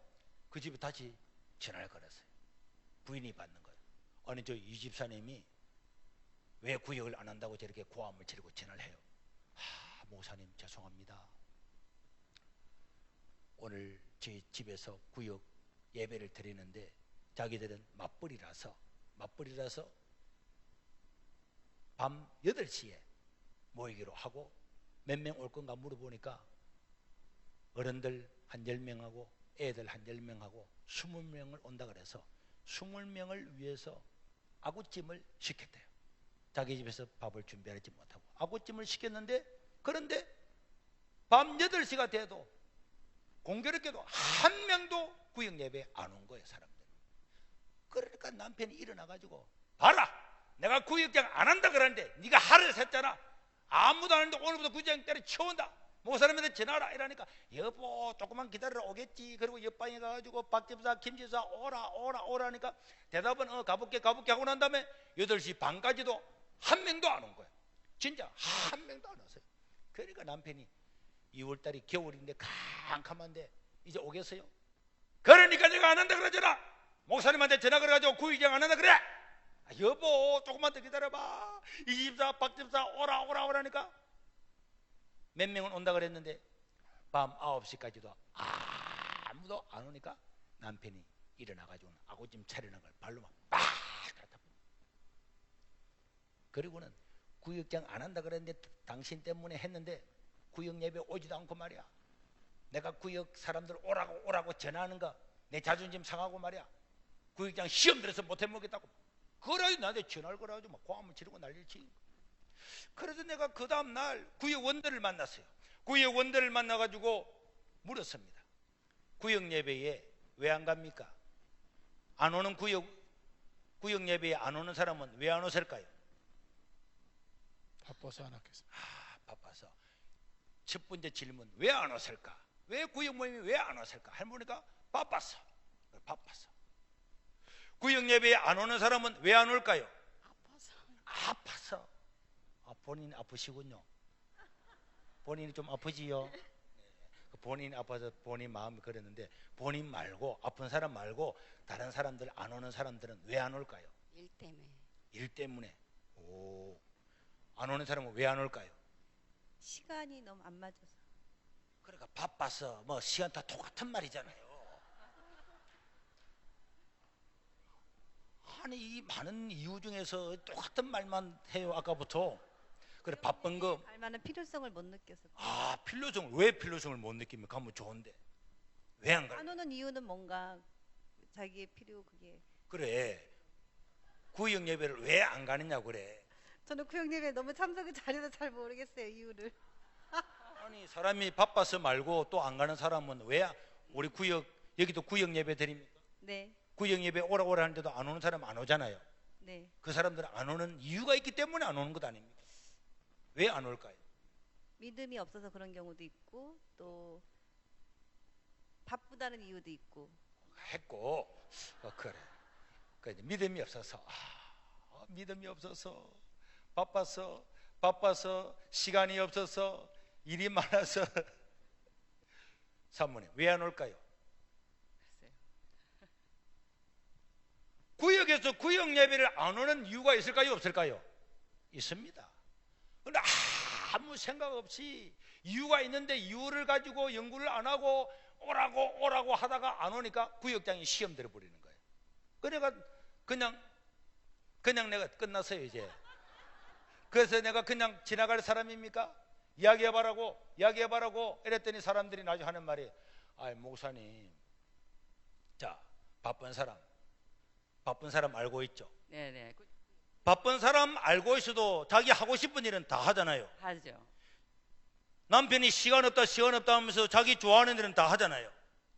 그 집에 다시 전화를 걸었어요. 부인이 받는 거예요. 아니 저 이 집사님이 왜 구역을 안 한다고 저렇게 고함을 지르고 전화를 해요. 목사님 죄송합니다. 오늘 저희 집에서 구역 예배를 드리는데 자기들은 맞벌이라서 밤 8시에 모이기로 하고 몇 명 올 건가 물어보니까 어른들 한 10명하고 애들 한 10명하고 20명을 온다 그래서 20명을 위해서 아구찜을 시켰대요. 자기 집에서 밥을 준비하지 못하고 아구찜을 시켰는데, 그런데 밤 8시가 돼도 공교롭게도 한 명도 구역 예배에 안 온 거예요, 사람들. 그러니까 남편이 일어나가지고 봐라, 내가 구역장 안 한다 그러는데 네가 하를 샜잖아. 아무도 안 하는데 오늘부터 구역장 때려 치운다. 목사님한테 전화하라 이러니까 여보 조금만 기다려 오겠지. 그리고 옆방에 가가지고 박집사 김집사 오라 하니까 대답은 가볼게 하고 난 다음에 8시 반까지도 한 명도 안 온 거예요. 진짜 한 명도 안 왔어요. 그러니까 남편이 2월달이 겨울인데 캄캄한데 이제 오겠어요? 그러니까 내가 안 한다 그러잖아. 목사님한테 전화 걸어가지고 구의장 안 한다 그래. 여보 조금만 더 기다려봐. 이 집사 박 집사 오라 오라니까 몇 명은 온다 그랬는데 밤 9시까지도 아무도 안 오니까 남편이 일어나가지고 아구찜 차리는 걸 발로만 빡 갖다 붓는. 그리고는 구역장 안 한다 그랬는데 당신 때문에 했는데 구역 예배 오지도 않고 말이야. 내가 구역 사람들 오라고 전화하는 거 내 자존심 상하고 말이야. 구역장 시험 들어서 못해 먹겠다고 그래가지고 나한테 전화를 걸어가지고 막 고함을 지르고 난리를 치는 거야. 그래서 내가 그 다음날 구역 원들을 만났어요. 구역 원들을 만나가지고 물었습니다. 구역 예배에 왜 안 갑니까? 안 오는 구역 예배에 안 오는 사람은 왜 안 오실까요? 바빠서 안 왔겠습니다. 바빠서. 첫 번째 질문, 왜 안 오실까? 왜 구역 모임이 왜 안 오실까? 할머니가 바빠서. 구역 예배에 안 오는 사람은 왜 안 올까요? 아파서. 본인 아프시군요. 본인이 좀 아프지요? 본인 아파서 본인 마음이 그랬는데 본인 말고 아픈 사람 말고 다른 사람들 안 오는 사람들은 왜 안 올까요? 일 때문에. 일 때문에. 안 오는 사람은 왜 안 올까요? 시간이 너무 안 맞아서. 그러니까 바빠서 뭐 시간 다 똑같은 말이잖아요. 아니 이 많은 이유 중에서 똑같은 말만 해요. 아까부터. 그래 바쁜 거. 알만한 필요성을 못 느껴서. 필요성을 왜 필요성을 못 느낍니까? 가면 좋은데 왜 안 가요? 안 오는 이유는 뭔가 자기의 필요 그게. 그래 구역 예배를 왜 안 가느냐고 그래. 저는 구역 예배에 너무 참석을 잘해서 잘 모르겠어요 이유를. 아니 사람이 바빠서 말고 또 안 가는 사람은 왜 우리 구역 여기도 구역 예배 드립니까? 네, 구역 예배 오라 하는데도 안 오는 사람 안 오잖아요. 네. 그 사람들은 안 오는 이유가 있기 때문에 안 오는 것 아닙니까? 왜 안 올까요? 믿음이 없어서 그런 경우도 있고 또 바쁘다는 이유도 있고. 했고 그래. 그래 믿음이 없어서 믿음이 없어서 바빠서 시간이 없어서 일이 많아서 사모님 왜 안 올까요? 구역에서 구역 예배를 안 오는 이유가 있을까요? 없을까요? 있습니다. 그런데 아무 생각 없이 이유가 있는데 이유를 가지고 연구를 안 하고 오라고 하다가 안 오니까 구역장이 시험 들어버리는 거예요. 그러니까 그냥 내가 끝났어요 이제. 그래서 내가 그냥 지나갈 사람입니까? 이야기해봐라고 이랬더니 사람들이 나중에 하는 말이 목사님 자 바쁜 사람 알고 있죠? 네네. 바쁜 사람 알고 있어도 자기 하고 싶은 일은 다 하잖아요. 하죠. 남편이 시간 없다 하면서 자기 좋아하는 일은 다 하잖아요.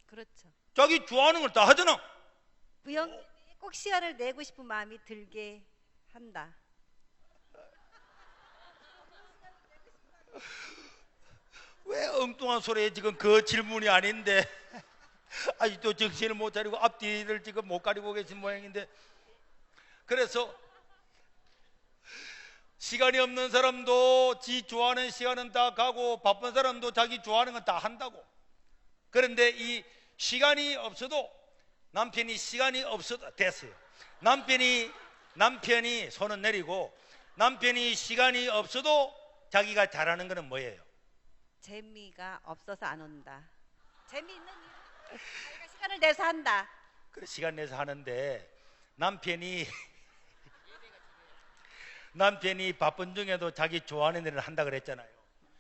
그렇죠. 자기 좋아하는 걸 다 하잖아. 구역 예배에 꼭 시간을 내고 싶은 마음이 들게 한다. 왜 엉뚱한 소리에 지금 그 질문이 아닌데 아직도 정신을 못 차리고 앞뒤를 지금 못 가리고 계신 모양인데, 그래서 시간이 없는 사람도 지 좋아하는 시간은 다 가고 바쁜 사람도 자기 좋아하는 건 다 한다고. 그런데 이 시간이 없어도 남편이 시간이 없어도 됐어요. 남편이 손은 내리고 남편이 시간이 없어도 자기가 잘하는 거는 뭐예요? 재미가 없어서 안 온다. 재미있는 일. 자기가 시간을 내서 한다. 그래 시간 내서 하는데 남편이 바쁜 중에도 자기 좋아하는 일을 한다 그랬잖아요.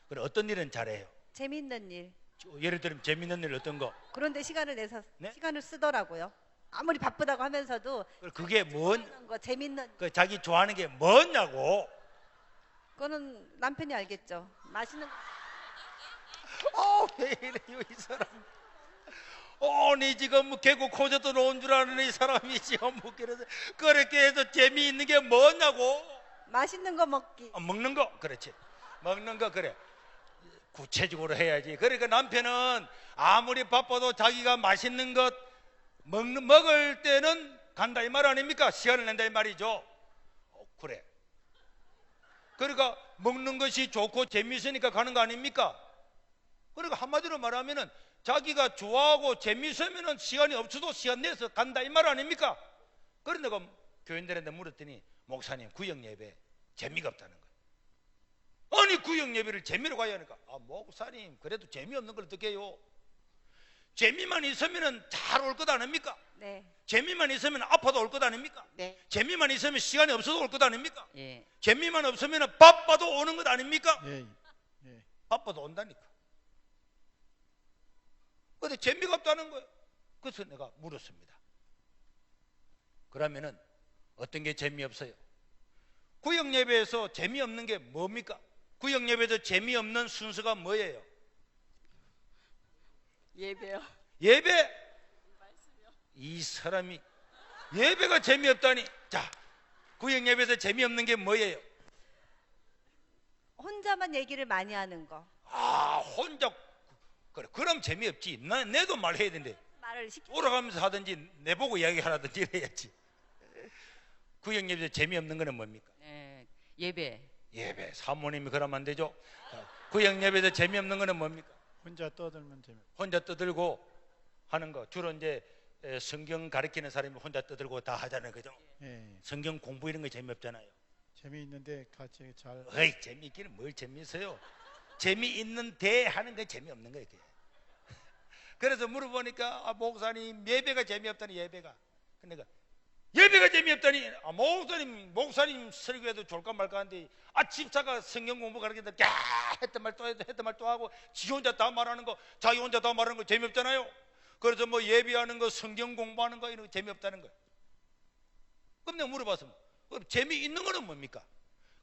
그래 어떤 일은 잘해요? 재미있는 일. 예를 들면 재밌는 일 어떤 거? 그런데 시간을 내서 네? 시간을 쓰더라고요. 아무리 바쁘다고 하면서도 그게 하는 거 재밌는. 그 자기 좋아하는 게 뭐냐고. 그거는 남편이 알겠죠. 맛있는 거. 왜 이래요 이 사람. 니 지금 뭐 개구 콘서트 놓은 줄 아는 이 사람이 지금 뭐 그렇게 해서 재미있는 게 뭐냐고. 맛있는 거 먹기. 먹는 거. 그렇지. 먹는 거. 그래 구체적으로 해야지. 그러니까 남편은 아무리 바빠도 자기가 맛있는 것 먹을 때는 간다 이 말 아닙니까? 시간을 낸다 이 말이죠. 그래. 그러니까 먹는 것이 좋고 재미있으니까 가는 거 아닙니까? 그러니까 한마디로 말하면은 자기가 좋아하고 재미있으면은 시간이 없어도 시간 내서 간다 이 말 아닙니까? 그런데 그 교인들한테 물었더니 목사님 구역 예배 재미가 없다는 거예요. 아니 구역 예배를 재미로 가야 하니까 목사님 그래도 재미없는 걸 어떻게 해요? 재미만 있으면 잘 올 것 아닙니까? 네. 재미만 있으면 아파도 올 것 아닙니까? 네. 재미만 있으면 시간이 없어도 올 것 아닙니까? 예. 재미만 없으면 바빠도 오는 것 아닙니까? 예, 예. 바빠도 온다니까. 근데 재미가 없다는 거예요. 그래서 내가 물었습니다. 그러면은 어떤 게 재미없어요? 구역 예배에서 재미없는 게 뭡니까? 구역 예배에서 재미없는 순서가 뭐예요? 예배요. 예배. 이 사람이 예배가 재미없다니. 자, 구역 예배에서 재미없는 게 뭐예요? 혼자만 얘기를 많이 하는 거. 혼자. 그래, 그럼 재미없지. 내도 말해야 되는데 말을 시키. 돌아가면서 하든지 내보고 이야기하라든지 이래야지. 구역 예배에서 재미없는 거는 뭡니까? 네. 예배. 예배. 사모님이 그러면 안 되죠. 구역 예배에서 재미없는 거는 뭡니까? 혼자 떠들면 재미. 혼자 떠들고 하는 거. 주로 이제 성경 가르치는 사람이 혼자 떠들고 다 하잖아요, 그죠? 예. 성경 공부 이런 거 재미없잖아요. 재미있는데 같이 잘. 어이, 재미있기는 뭘 재미있어요? 재미있는데 하는 게 재미없는 거예요. 그게. 그래서 물어보니까 목사님 예배가 재미없다니. 예배가. 근데 예배가 재미없다니. 목사님 설교해도 좋을까 말까 하는데 집사가 성경 공부 가르치는데 했던 말 또 했던 말 또 하고 지 혼자 다 말하는 거, 자기 혼자 다 말하는 거 재미없잖아요. 그래서 뭐 예배하는 거, 성경 공부하는 거 이런 거 재미없다는 거예요. 그럼 내가 물어봤습니다. 그럼 재미있는 거는 뭡니까?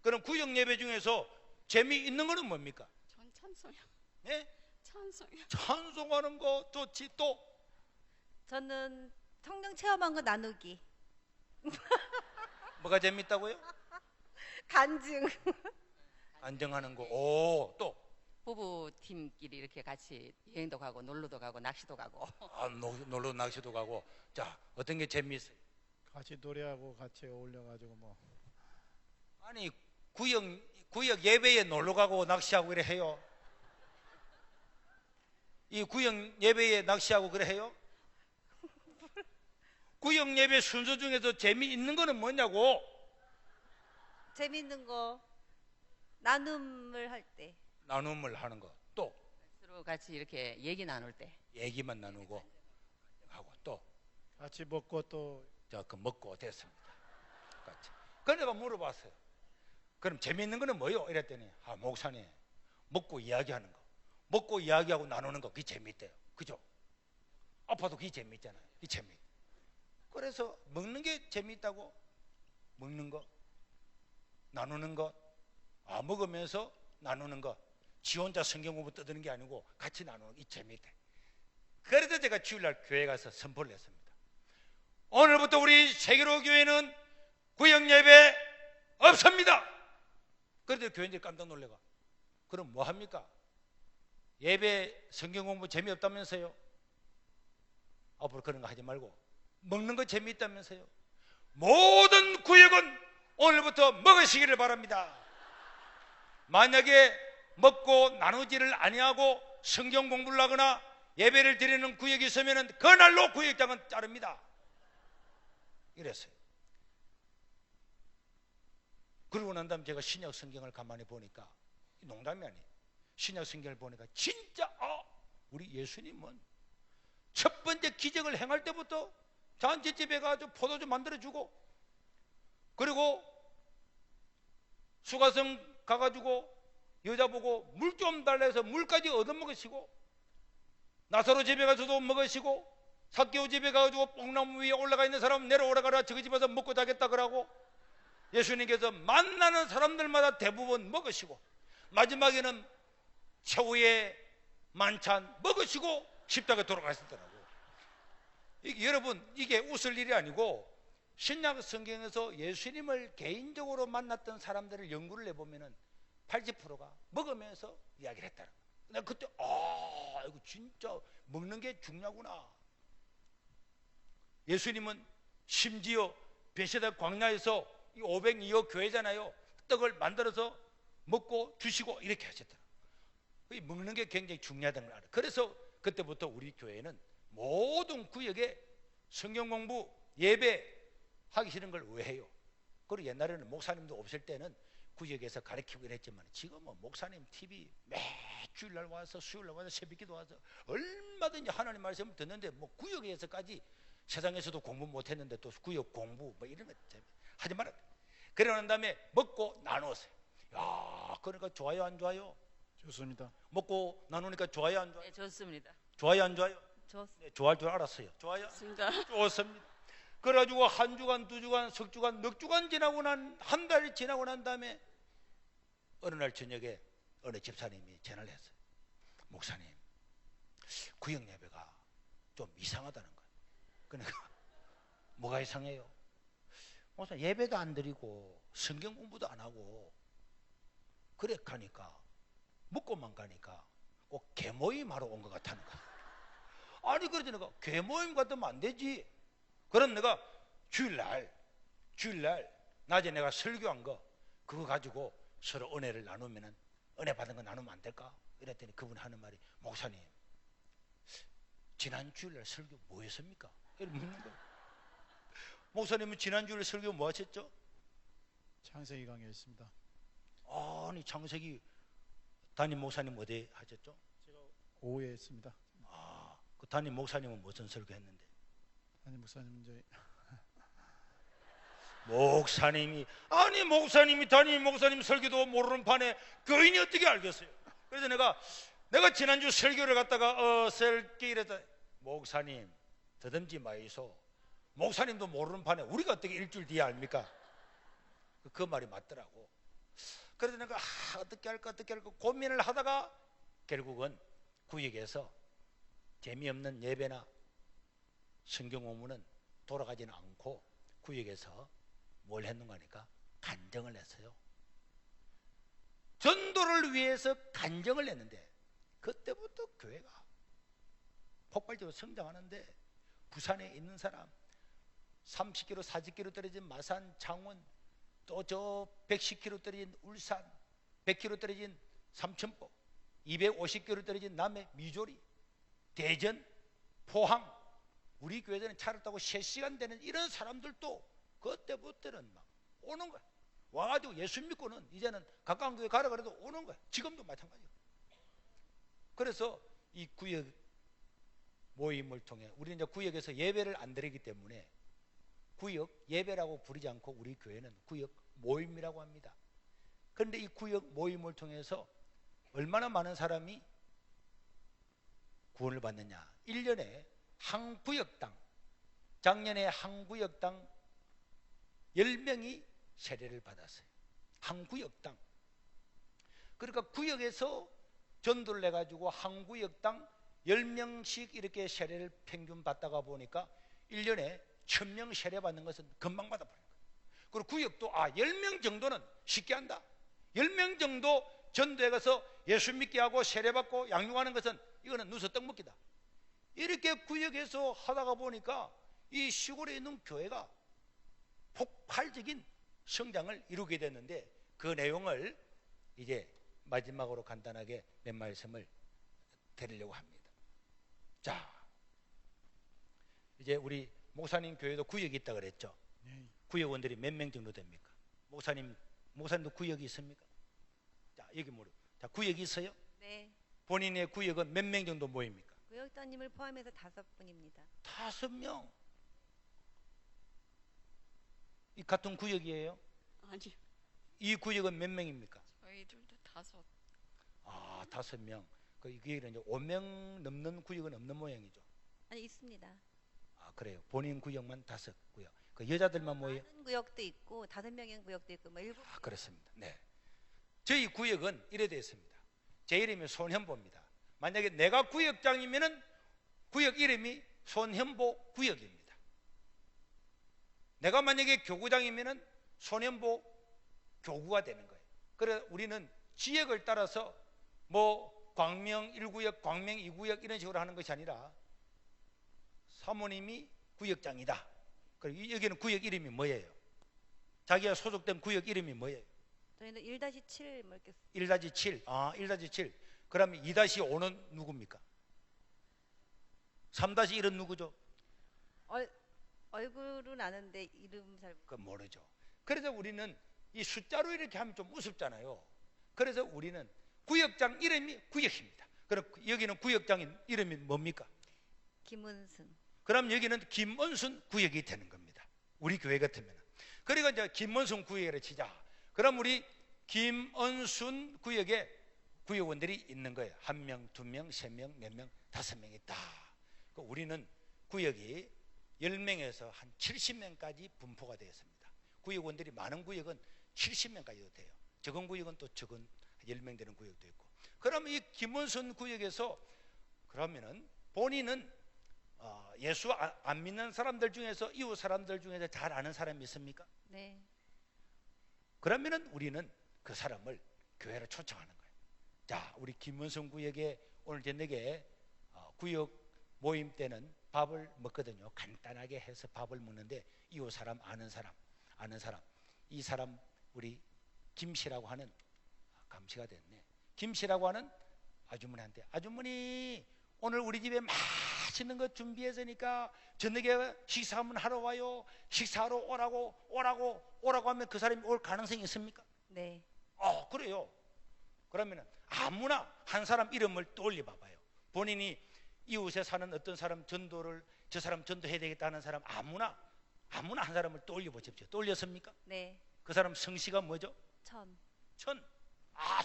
그럼 구역 예배 중에서 재미있는 거는 뭡니까? 전 찬송이요. 예? 찬송이요. 찬송하는 거 좋지. 또 저는 성경 체험한 거 나누기. 뭐가 재밌다고요? 간증. 안정하는 거. 오, 또 부부 팀끼리 이렇게 같이 여행도 가고 놀러도 가고 낚시도 가고. 놀러 낚시도 가고. 자, 어떤 게 재미있어요? 같이 노래하고 같이 어울려가지고 뭐. 아니 구역 예배에 놀러 가고 낚시하고 이래 해요. 이 구역 예배에 낚시하고 그래 해요? 구역 예배 순서 중에서 재미있는 거는 뭐냐고? 재밌는 거 나눔을 할 때. 나눔을 하는 거. 또 서로 같이 이렇게 얘기 나눌 때. 얘기만 나누고 하고 또 같이 먹고 또. 그 먹고 됐습니다. 같이. 그래서 내가 물어봤어요. 그럼 재미있는 거는 뭐요? 이랬더니 목사님 먹고 이야기하는 거, 먹고 이야기하고 나누는 거 그게 재미있대요. 그죠? 아파도 그게 재미있잖아요. 그게 재미있. 그래서 먹는 게 재미있다고. 먹는 거, 나누는 거, 먹으면서 나누는 거. 지 혼자 성경 공부 떠드는 게 아니고 같이 나누는 게 재미있대. 그래서 제가 주일날 교회 가서 선포를 했습니다. 오늘부터 우리 세계로 교회는 구역 예배 없습니다. 그래도 교인들이 깜짝 놀래가. 그럼 뭐 합니까? 예배 성경 공부 재미없다면서요? 앞으로 그런 거 하지 말고 먹는 거 재미있다면서요? 모든 구역은 오늘부터 먹으시기를 바랍니다. 만약에 먹고 나누지를 아니하고 성경 공부를 하거나 예배를 드리는 구역이 있으면 그날로 구역장은 자릅니다. 이랬어요. 그러고 난 다음에 제가 신약 성경을 가만히 보니까 농담이 아니에요. 신약 성경을 보니까 진짜 우리 예수님은 첫 번째 기적을 행할 때부터 잔치집에 가서 포도주 만들어주고, 그리고 수가성 가가지고 여자 보고 물 좀 달라 해서 물까지 얻어먹으시고, 나사로 집에 가서도 먹으시고, 삭개오 집에 가가지고 뽕나무 위에 올라가 있는 사람 내려오라가라 저기 집에서 먹고 자겠다 그러고, 예수님께서 만나는 사람들마다 대부분 먹으시고, 마지막에는 최후의 만찬 먹으시고 십자가에 돌아가시더라고요. 여러분, 이게 웃을 일이 아니고 신약 성경에서 예수님을 개인적으로 만났던 사람들을 연구를 해보면 80%가 먹으면서 이야기를 했다는 거예요. 내가 그때 이거 진짜 먹는 게 중요하구나. 예수님은 심지어 베세다 광야에서 502호 교회잖아요. 떡을 만들어서 먹고 주시고 이렇게 하셨더라고요. 먹는 게 굉장히 중요하다는 걸 알아요. 그래서 그때부터 우리 교회는 모든 구역에 성경 공부, 예배 하기 싫은 걸 왜 해요? 그리고 옛날에는 목사님도 없을 때는 구역에서 가르치고 이랬지만 지금은 목사님 TV 매 주일날 와서 수요일날 와서 새벽기도 와서 얼마든지 하나님 말씀을 듣는데 뭐 구역에서까지 세상에서도 공부 못했는데 또 구역 공부 뭐 이런 거 하지 말아야 돼. 그러고 난 다음에 먹고 나누었어요. 야, 그러니까 좋아요 안 좋아요? 좋습니다. 먹고 나누니까 좋아요 안 좋아요? 네, 좋습니다. 좋아요 안 좋아요? 좋습니다. 네, 좋아할 줄 알았어요. 좋아요? 좋습니다. 좋습니다. 그래가지고 한 주간, 두 주간, 석 주간, 넉 주간 지나고 한 달 지나고 난 다음에 어느 날 저녁에 어느 집사님이 전화를 했어요. 목사님, 구역 예배가 좀 이상하다는 거예요. 그러니까 뭐가 이상해요? 목사 예배도 안 드리고 성경 공부도 안 하고 그래 가니까 먹고만 가니까 꼭 개모임 하러 온 것 같다는 거야. 아니 그러지 내가 개모임 같으면 안 되지. 그럼 내가 주일날 낮에 내가 설교한 거 그거 가지고 서로 은혜를 나누면은 은혜 받은 거 나누면 안 될까? 이랬더니 그분이 하는 말이 목사님 지난 주일날 설교 뭐 했습니까? 이렇게 묻는 거예요. 목사님은 지난 주일 설교 뭐 하셨죠? 창세기 강의했습니다. 아니 창세기 담임 목사님 어디 하셨죠? 제가 오후에 했습니다. 아, 그 담임 목사님은 무슨 설교했는데? 아니 목사님 이제 목사님이 담임 목사님 설교도 모르는 판에 교인이 어떻게 알겠어요? 그래서 내가 지난주 설교를 갖다가 설교 이랬다. 목사님 더듬지 마이소. 목사님도 모르는 판에 우리가 어떻게 일주일 뒤에 압니까? 그 말이 맞더라고. 그래서 내가 어떻게 할까 고민을 하다가 결국은 구역에서 재미없는 예배나 성경 공부는 돌아가지는 않고 구역에서 뭘 했는가 하니까 간증을 했어요. 전도를 위해서 간증을 했는데 그때부터 교회가 폭발적으로 성장하는데 부산에 있는 사람 30km, 40km 떨어진 마산, 창원 또 저 110km 떨어진 울산 100km 떨어진 삼천포 250km 떨어진 남해 미조리 대전 포항 우리 교회에는 차를 타고 3시간 되는 이런 사람들도 그때부터는 막 오는 거야. 와가지고 예수 믿고는 이제는 가까운 교회 가라 그래도 오는 거야. 지금도 마찬가지야. 그래서 이 구역 모임을 통해 우리는 이제 구역에서 예배를 안 드리기 때문에 구역 예배라고 부르지 않고 우리 교회는 구역 모임이라고 합니다. 그런데 이 구역 모임을 통해서 얼마나 많은 사람이 구원을 받느냐. 1년에 한 구역당 작년에 한 구역당 10명이 세례를 받았어요. 한 구역당. 그러니까 구역에서 전도를 해가지고 한 구역당 10명씩 이렇게 세례를 평균 받다가 보니까 1년에 1000명 세례 받는 것은 금방 받아버린 거예요. 그리고 구역도 10명 정도는 쉽게 한다. 10명 정도 전도에 가서 예수 믿게 하고 세례 받고 양육하는 것은 이거는 누서 떡먹기다. 이렇게 구역에서 하다가 보니까 이 시골에 있는 교회가 폭발적인 성장을 이루게 됐는데 그 내용을 이제 마지막으로 간단하게 몇 말씀을 드리려고 합니다. 자, 이제 우리 목사님 교회도 구역이 있다 그랬죠. 네. 구역원들이 몇 명 정도 됩니까? 목사님도 구역이 있습니까? 자, 여기 자, 구역이 있어요? 네. 본인의 구역은 몇 명 정도 모입니까? 구역장님을 포함해서 5분입니다. 5명. 이 같은 구역이에요? 아니, 이 구역은 몇 명입니까? 저희들도 5. 5명. 그 구역은 이제 5명 넘는 구역은 없는 모양이죠. 아니 있습니다. 그래요. 본인 구역만 5구역. 그 여자들만 모여. 많은 구역도 있고 5명인 구역도 있고 뭐 7. 그렇습니다. 네. 저희 구역은 이래 되어 있습니다. 제 이름이 손현보입니다. 만약에 내가 구역장이면은 구역 이름이 손현보 구역입니다. 내가 만약에 교구장이면은 손현보 교구가 되는 거예요. 그래서 우리는 지역을 따라서 뭐 광명 1구역, 광명 2구역 이런 식으로 하는 것이 아니라 사모님이 구역장이다. 그리고 여기는 구역 이름이 뭐예요? 자기가 소속된 구역 이름이 뭐예요? 저희는 1-7 뭐 이렇게 1-7. 1-7. 그러면 2-5는 누굽니까? 3-1은 누구죠? 얼굴은 아는데 이름 잘 그 모르죠. 그래서 우리는 이 숫자로 이렇게 하면 좀 우습잖아요. 그래서 우리는 구역장 이름이 구역입니다. 그럼 여기는 구역장 이름이 뭡니까? 김은순. 그럼 여기는 김은순 구역이 되는 겁니다. 우리 교회 같으면. 그리고 이제 김은순 구역을 치자. 그럼 우리 김은순 구역에 구역원들이 있는 거예요. 1명, 2명, 3명, 몇 명, 5명 있다. 우리는 구역이 10명에서 한 70명까지 분포가 되어 있습니다. 구역원들이 많은 구역은 70명까지도 돼요. 적은 구역은 또 적은 10명 되는 구역도 있고. 그러면 이 김원순 구역에서 그러면은 본인은 예수 안 믿는 사람들 중에서 이웃 사람들 중에서 잘 아는 사람이 있습니까? 네. 그러면은 우리는 그 사람을 교회로 초청하는 거예요. 자, 우리 김원순 구역에 오늘 저녁에 구역 모임 때는 밥을 먹거든요. 간단하게 해서 밥을 먹는데 이웃 사람 아는 사람 이 사람 우리 김씨라고 하는 감시가 됐네. 김씨라고 하는 아주머니한테 아주머니 오늘 우리 집에 맛있는 거 준비했으니까 저녁에 식사 한번 하러 와요. 식사하러 오라고 하면 그 사람이 올 가능성이 있습니까? 네. 그래요. 그러면 아무나 한 사람 이름을 떠올려 봐봐요. 본인이 이웃에 사는 어떤 사람 전도를 저 사람 전도해야 되겠다 하는 사람 아무나 한 사람을 떠올려 보십시오. 떠올렸습니까? 네. 그 사람 성씨가 뭐죠? 천.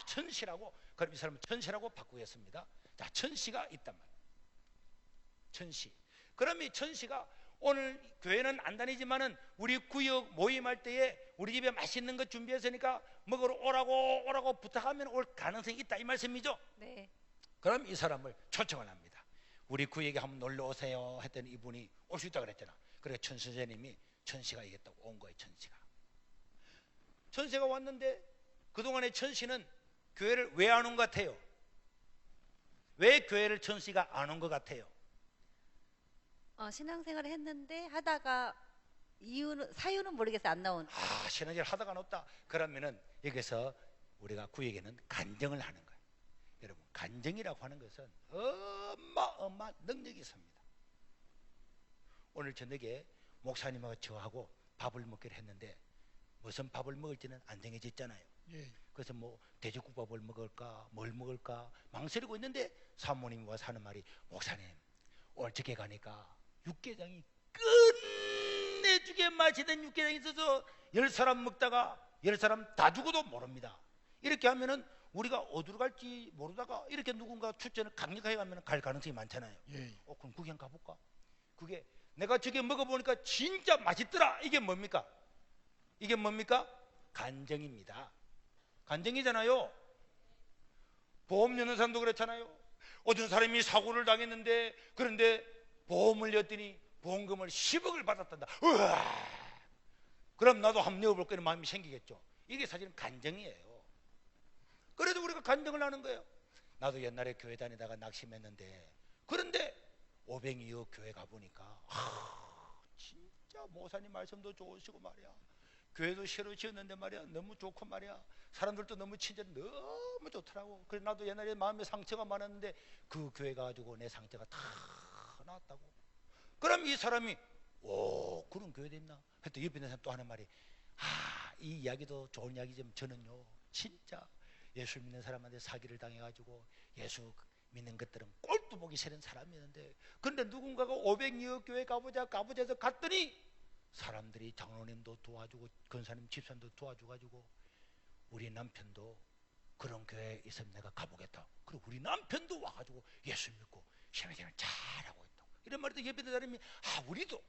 천씨라고. 그럼 이 사람은 천씨라고 바꾸겠습니다. 자, 천씨가 있단 말이에요. 천씨. 그럼 이 천씨가 오늘 교회는 안 다니지만은 우리 구역 모임할 때에 우리 집에 맛있는 거 준비했으니까 먹으러 오라고 부탁하면 올 가능성이 있다 이 말씀이죠? 네. 그럼 이 사람을 초청을 합니다. 우리 구역에 한번 놀러 오세요 했더니 이분이 올 수 있다 그랬잖아. 그래서 천 선생님이 천씨가 이겼다고 온 거예요. 천씨가 왔는데 그동안에 천씨는 교회를 왜 안 온 것 같아요? 왜 교회를 천씨가 안 온 것 같아요? 신앙생활을 했는데 하다가 사유는 모르겠어요. 안 나온. 신앙생활 하다가 없다. 그러면은 여기서 우리가 구역에는 간증을 하는 거예요. 여러분, 간증이라고 하는 것은 어마어마한 능력이 있습니다. 오늘 저녁에 목사님하고 저하고 밥을 먹기로 했는데 무슨 밥을 먹을지는 안 정해졌잖아요. 예. 그래서 뭐 돼지국밥을 먹을까 뭘 먹을까 망설이고 있는데 사모님이 와서 하는 말이 목사님 오늘 저께 가니까 육개장이 끝내주게 맛있는 육개장이 있어서 10사람 먹다가 10사람 다 죽어도 모릅니다. 이렇게 하면은 우리가 어디로 갈지 모르다가 이렇게 누군가 추천을 강력하게 가면 갈 가능성이 많잖아요. 예. 그럼 구경 가볼까? 그게 내가 저게 먹어보니까 진짜 맛있더라. 이게 뭡니까? 간증입니다. 간증이잖아요. 보험 여는 사람도 그렇잖아요. 어떤 사람이 사고를 당했는데 그런데 보험을 냈더니 보험금을 10억을 받았단다. 우와! 그럼 나도 한번 내어볼 거는 마음이 생기겠죠. 이게 사실은 간증이에요. 그래도 우리가 간증을 하는 거예요. 나도 옛날에 교회 다니다가 낙심했는데 그런데 502호 교회 가보니까 진짜 모사님 말씀도 좋으시고 말이야. 교회도 새로 지었는데 말이야 너무 좋고 말이야 사람들도 너무 친절 너무 좋더라고. 그래서 나도 옛날에 마음에 상처가 많았는데 그 교회 가지고 내 상처가 다 나았다고. 그럼 이 사람이 그런 교회도 있나? 했더니 옆에 있는 사람 또 하는 말이 이 이야기도 좋은 이야기지만 저는요 진짜 예수 믿는 사람한테 사기를 당해가지고 예수 믿는 것들은 꼴도 보기 싫은 사람이었는데 그런데 누군가가 502호 교회 가보자 해서 갔더니 사람들이 장로님도 도와주고 권사님 집사님도 도와줘가지고 우리 남편도 그런 교회에 있으면 내가 가보겠다. 그리고 우리 남편도 와가지고 예수 믿고 신앙생활 잘하고 있다고. 이런 말도 옆에 있는 사람이 우리도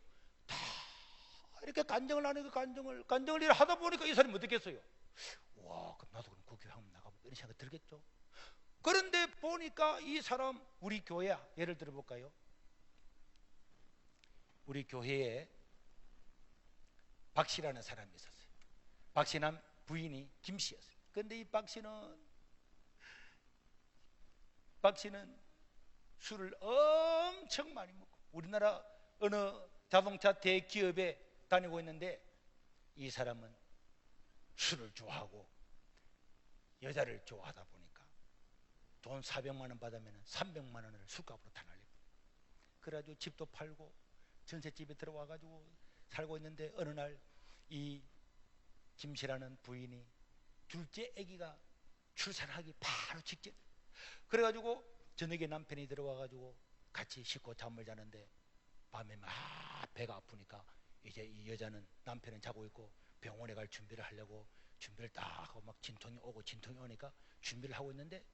다 이렇게 간증을 하는 그 간증을 일 하다 보니까 이 사람이 어떻겠어요? 와, 그럼 나도 그럼 그 교회 한번 나가볼까 이런 생각이 들겠죠. 그런데 보니까 이 사람 우리 교회야. 예를 들어볼까요? 우리 교회에 박씨라는 사람이 있었어요. 박씨는 부인이 김씨였어요. 그런데 이 박씨는 술을 엄청 많이 먹고 우리나라 어느 자동차 대기업에 다니고 있는데 이 사람은 술을 좋아하고 여자를 좋아하다 보니까 돈 400만 원 받으면 300만 원을 술값으로 다 날립니다. 그래가지고 집도 팔고 전셋집에 들어와가지고 살고 있는데 어느 날 이 김씨라는 부인이 둘째 아기가 출산하기 바로 직전. 그래가지고 저녁에 남편이 들어와가지고 같이 씻고 잠을 자는데 밤에 막 배가 아프니까 이제 이 여자는 남편은 자고 있고 병원에 갈 준비를 하려고 준비를 딱 하고 막 진통이 오니까 준비를 하고 있는데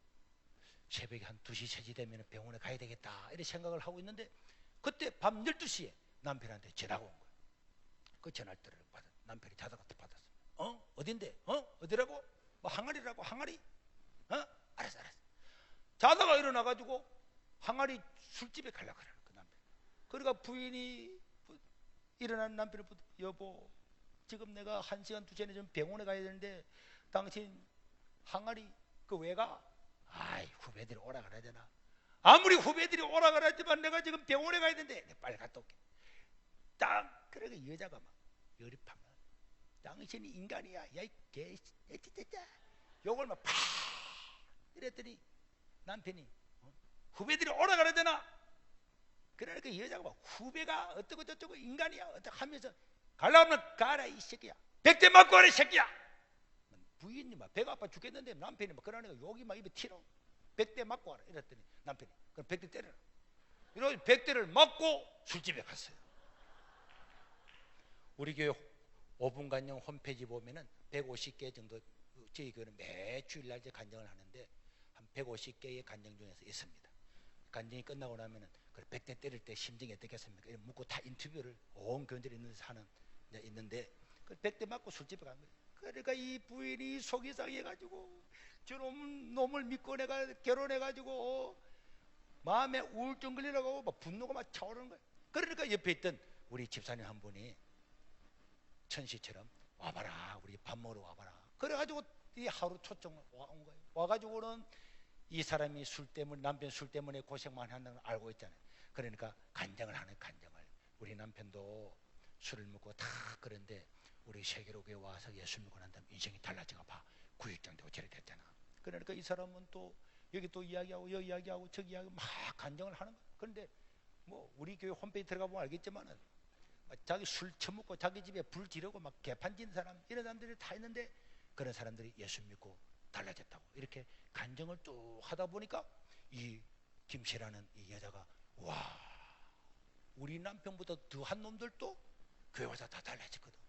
새벽에 한 2시, 3시 되면 병원에 가야 되겠다 이렇게 생각을 하고 있는데 그때 밤 12시에 남편한테 전화가 온 거예요. 그 전화를 받아 남편이 자다가 받았어. 어딘데? 어디라고? 뭐 항아리라고? 항아리? 알았어. 자다가 일어나가지고 항아리 술집에 가려고 그러는 그 남편. 그러니까 부인이 일어난 남편을 여보 지금 내가 1시간 2시간에 좀 병원에 가야 되는데 당신 항아리 그 왜 가? 아이 후배들이 오라 그러잖아. 아무리 후배들이 오라 그러지만 내가 지금 병원에 가야 되는데 내가 빨리 갔다 올게. 딱 그러니까 여자가 막 열이 파면 당신이 인간이야 야이 개 욕을 막 팍 이랬더니 남편이 후배들이 오라 그러잖아. 그러니까 여자가 막 후배가 어쩌고 저쩌고 인간이야 어쩌고 하면서 가려면 가라 이 새끼야. 100대 맞고 가라 이 새끼야. 부인이 막 배가 아파 죽겠는데 남편이 막 그러니까 욕이 막 입에 튀노. 100대 맞고 가라 이랬더니 남편이 그럼 100대 때려라. 이러고 100대를 맞고 술집에 갔어요. 우리 교회 5분간령 홈페이지 보면은 150개 정도 저희 교회는 매 주일날 간정을 하는데 한 150개의 간정 중에서 있습니다. 간정이 끝나고 나면은 그 100대 때릴 때 심정이 어떻겠습니까? 이런 묻고 다 인터뷰를 온 교인들이 있는데 그 100대 맞고 술집에 간 거예요. 그러니까 이 부인이 속이 상해가지고 저놈 놈을 믿고 내가 결혼해가지고 마음에 우울증 걸리라고 막 분노가 막 차오르는 거예요. 그러니까 옆에 있던 우리 집사님 한 분이 천시처럼 와봐라 우리 밥 먹으러 와봐라. 그래가지고 이 하루 초청 온 거예요. 와가지고는 이 사람이 술 때문에 남편 술 때문에 고생만 한다는 걸 알고 있잖아요. 그러니까 간정을 하는 간정을 우리 남편도 술을 먹고 다 그런데 우리 세계로교회 와서 예수 믿고 난 다음에 인생이 달라져가 봐. 구역장되고 저래 됐잖아. 그러니까 이 사람은 또 여기 또 이야기하고 여기 이야기하고 저기 이야기하고 막 간정을 하는 거야. 그런데 뭐 우리 교회 홈페이지 들어가 보면 알겠지만은 자기 술 처먹고 자기 집에 불 지르고 막 개판진 사람 이런 사람들이 다 있는데 그런 사람들이 예수 믿고 달라졌다고 이렇게 간정을 쭉 하다 보니까 이 김씨라는 이 여자가 와 우리 남편보다 더한 놈들도 교회 와서 다 달라졌거든.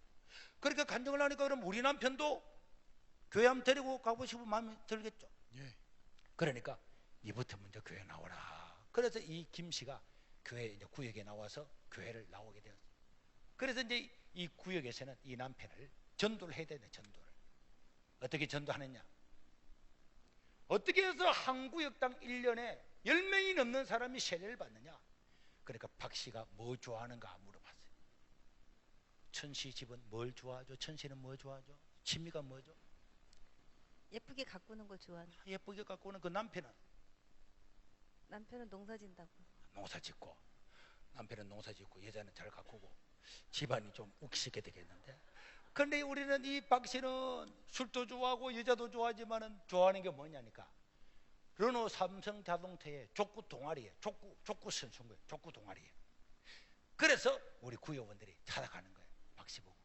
그러니까 간정을 하니까 그럼 우리 남편도 교회 한번 데리고 가고 싶은 마음이 들겠죠. 예. 그러니까 이부터 먼저 교회 나오라. 그래서 이 김씨가 교회 이제 구역에 나와서 교회를 나오게 되었어요. 그래서 이제 이 구역에서는 이 남편을 전도를 해야 되네. 전도를 어떻게 전도하느냐? 어떻게 해서 한 구역당 1년에 10명이 넘는 사람이 세례를 받느냐? 그러니까 박 씨가 뭐 좋아하는가 물어봤어요. 천씨 집은 뭘 좋아하죠? 천씨는 뭐 좋아하죠? 취미가 뭐죠? 예쁘게 가꾸는 걸 좋아하는. 예쁘게 가꾸는 그 남편은 남편은 농사 진다고. 농사 짓고 남편은 농사 짓고 여자는 잘 가꾸고 집안이 좀 웃기게 되겠는데 근데 우리는 이 박 씨는 술도 좋아하고 여자도 좋아하지만은 좋아하는 게 뭐냐니까 르노 삼성 자동차의 족구 동아리에 족구 선수인 거예요. 족구 동아리에. 그래서 우리 구역원들이 찾아가는 거예요. 박 씨 보고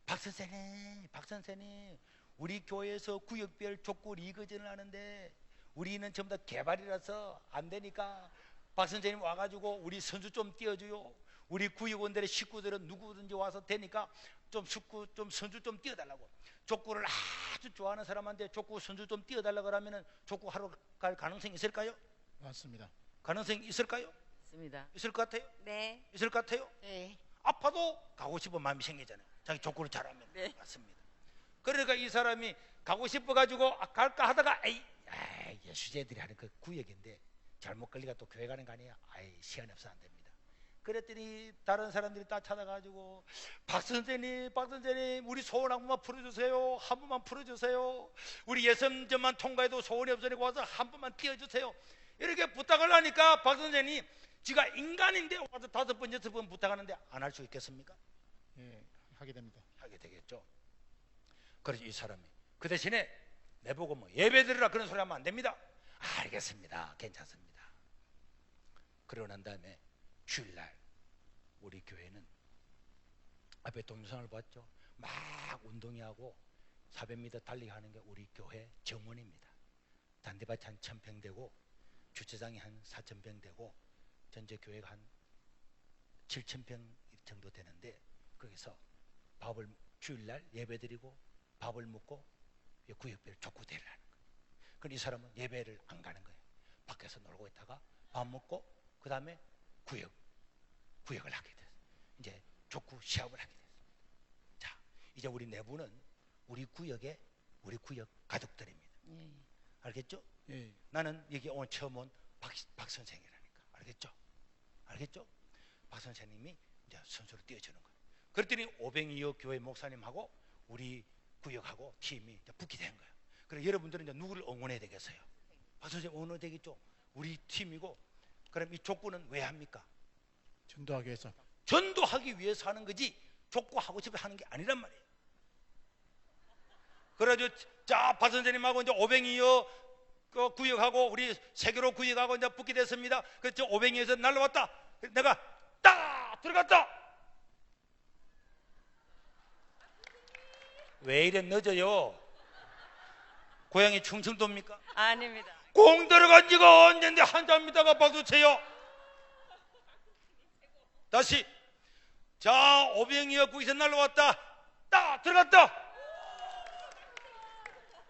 박 선생님 우리 교회에서 구역별 족구 리그전을 하는데 우리는 전부 다 개발이라서 안 되니까 박 선생님 와가지고 우리 선수 좀 띄워줘요. 우리 구역원들의 식구들은 누구든지 와서 되니까 좀 선수 좀 띄워달라고. 족구를 아주 좋아하는 사람한테 족구 선수 좀 띄워달라고 하면은 족구 하러 갈 가능성이 있을까요? 맞습니다. 가능성이 있을까요? 있습니다. 있을 것 같아요? 네. 있을 것 같아요? 네. 아파도 가고 싶은 마음이 생기잖아요. 자기 족구를 잘하면. 네. 맞습니다. 그러니까 이 사람이 가고 싶어가지고 갈까 하다가 에이 예수제들이 하는 그 구역인데 잘못 걸리가 또 교회 가는 거 아니야? 시간이 없어 안 됩니다. 그랬더니 다른 사람들이 다 찾아가지고 박 선생님 우리 소원 한 번만 풀어주세요. 한 번만 풀어주세요. 우리 예선전만 통과해도 소원이 없으니까 와서 한 번만 띄워주세요. 이렇게 부탁을 하니까 박 선생님 지가 인간인데 와서 5번 6번 부탁하는데 안 할 수 있겠습니까? 예, 하게 됩니다. 하게 되겠죠. 그래서 이 사람이 그 대신에 내보고 뭐 예배 드리라 그런 소리 하면 안 됩니다. 알겠습니다. 괜찮습니다. 그러고 난 다음에 주일날 우리 교회는 앞에 동영상을 봤죠. 막 운동회하고 400m 달리기 하는 게 우리 교회 정원입니다. 단대밭이 한 1000평 되고 주차장이 한 4000평 되고 전체 교회가 한 7000평 정도 되는데, 거기서 밥을 주일날 예배드리고 밥을 먹고 구역별 족구대회를 하는 거예요. 그럼 이 사람은 예배를 안 가는 거예요. 밖에서 놀고 있다가 밥 먹고 그 다음에 구역을 하게 됐어요. 이제 족구 시합을 하게 됐어요. 자, 이제 우리 내부는 우리 구역 가족들입니다. 예. 알겠죠? 예. 나는 여기 오늘 처음 온 박 선생이라니까. 알겠죠? 알겠죠? 박 선생님이 이제 선수로 띄워주는 거예요. 그랬더니 오뱅이어 교회 목사님하고 우리 구역하고 팀이 이제 붙게 된 거예요. 그래서 여러분들은 이제 누구를 응원해야 되겠어요? 박 선생님 응원해야 되겠죠? 우리 팀이고. 그럼 이 족구는 왜 합니까? 전도하기 위해서. 전도하기 위해서 하는 거지 족구하고 싶어 하는 게 아니란 말이에요. 그래가지고 자, 박 선생님하고 이제 오뱅이어 그 구역하고 우리 세계로 구역하고 이제 붙게 됐습니다. 그래서 오뱅이에서 날라왔다. 내가 딱 들어갔다. 왜 이래 늦어요? 고향이 충청도입니까? 아닙니다. 공 들어간 지가 언젠데 한참 있다가 박수 쳐요. 다시. 자, 오병이어 구에서 날라왔다. 딱 들어갔다.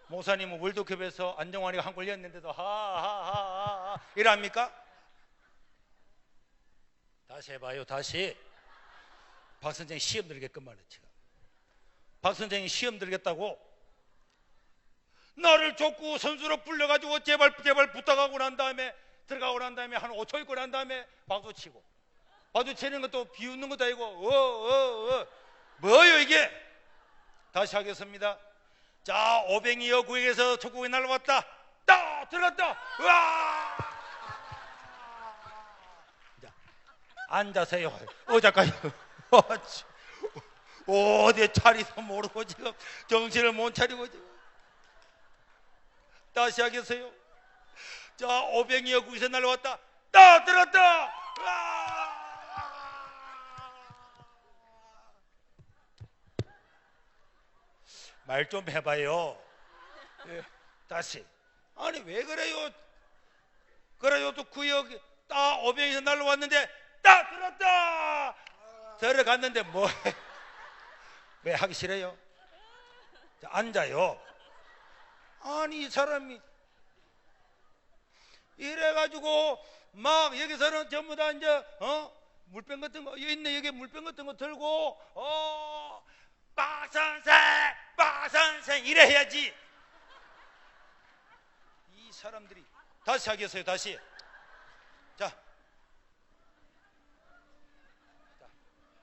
목사님은 월드컵에서 안정환이가 한 골 넣었는데도 하하하하 이랍니까? 다시 해봐요. 다시. 박 선생이 시험 들겠건만요. 지금 박 선생이 시험 들겠다고 나를 족구 선수로 불려가지고 제발 부탁하고 난 다음에 들어가고 난 다음에 한 5초 있고 난 다음에 박수 치고, 박수 치는 것도 비웃는 것도 아니고 뭐요 이게? 다시 하겠습니다. 자, 오뱅이어 구역에서 족구에 날라왔다. 딱 들어갔다. 으아! 자, 앉아세요. 잠깐요. 어디에 차리도 모르고 지금 정신을 못 차리고 지금. 다시 하겠어요. 자, 오뱅이어 구에서 날라왔다. 딱 들어갔다. 말 좀 해봐요. 예, 다시. 아니 왜 그래요? 그래요. 또 구역 딱 오병에서 날라왔는데 딱 들었다. 들어갔는데 뭐 왜 하기 싫어요? 자, 앉아요. 아니 이 사람이 이래가지고 막 여기서는 전부 다 이제 물병 같은 거 여기 있네. 여기 물병 같은 거 들고 박 선생 이래 해야지. 이 사람들이. 다시 하겠어요. 다시. 자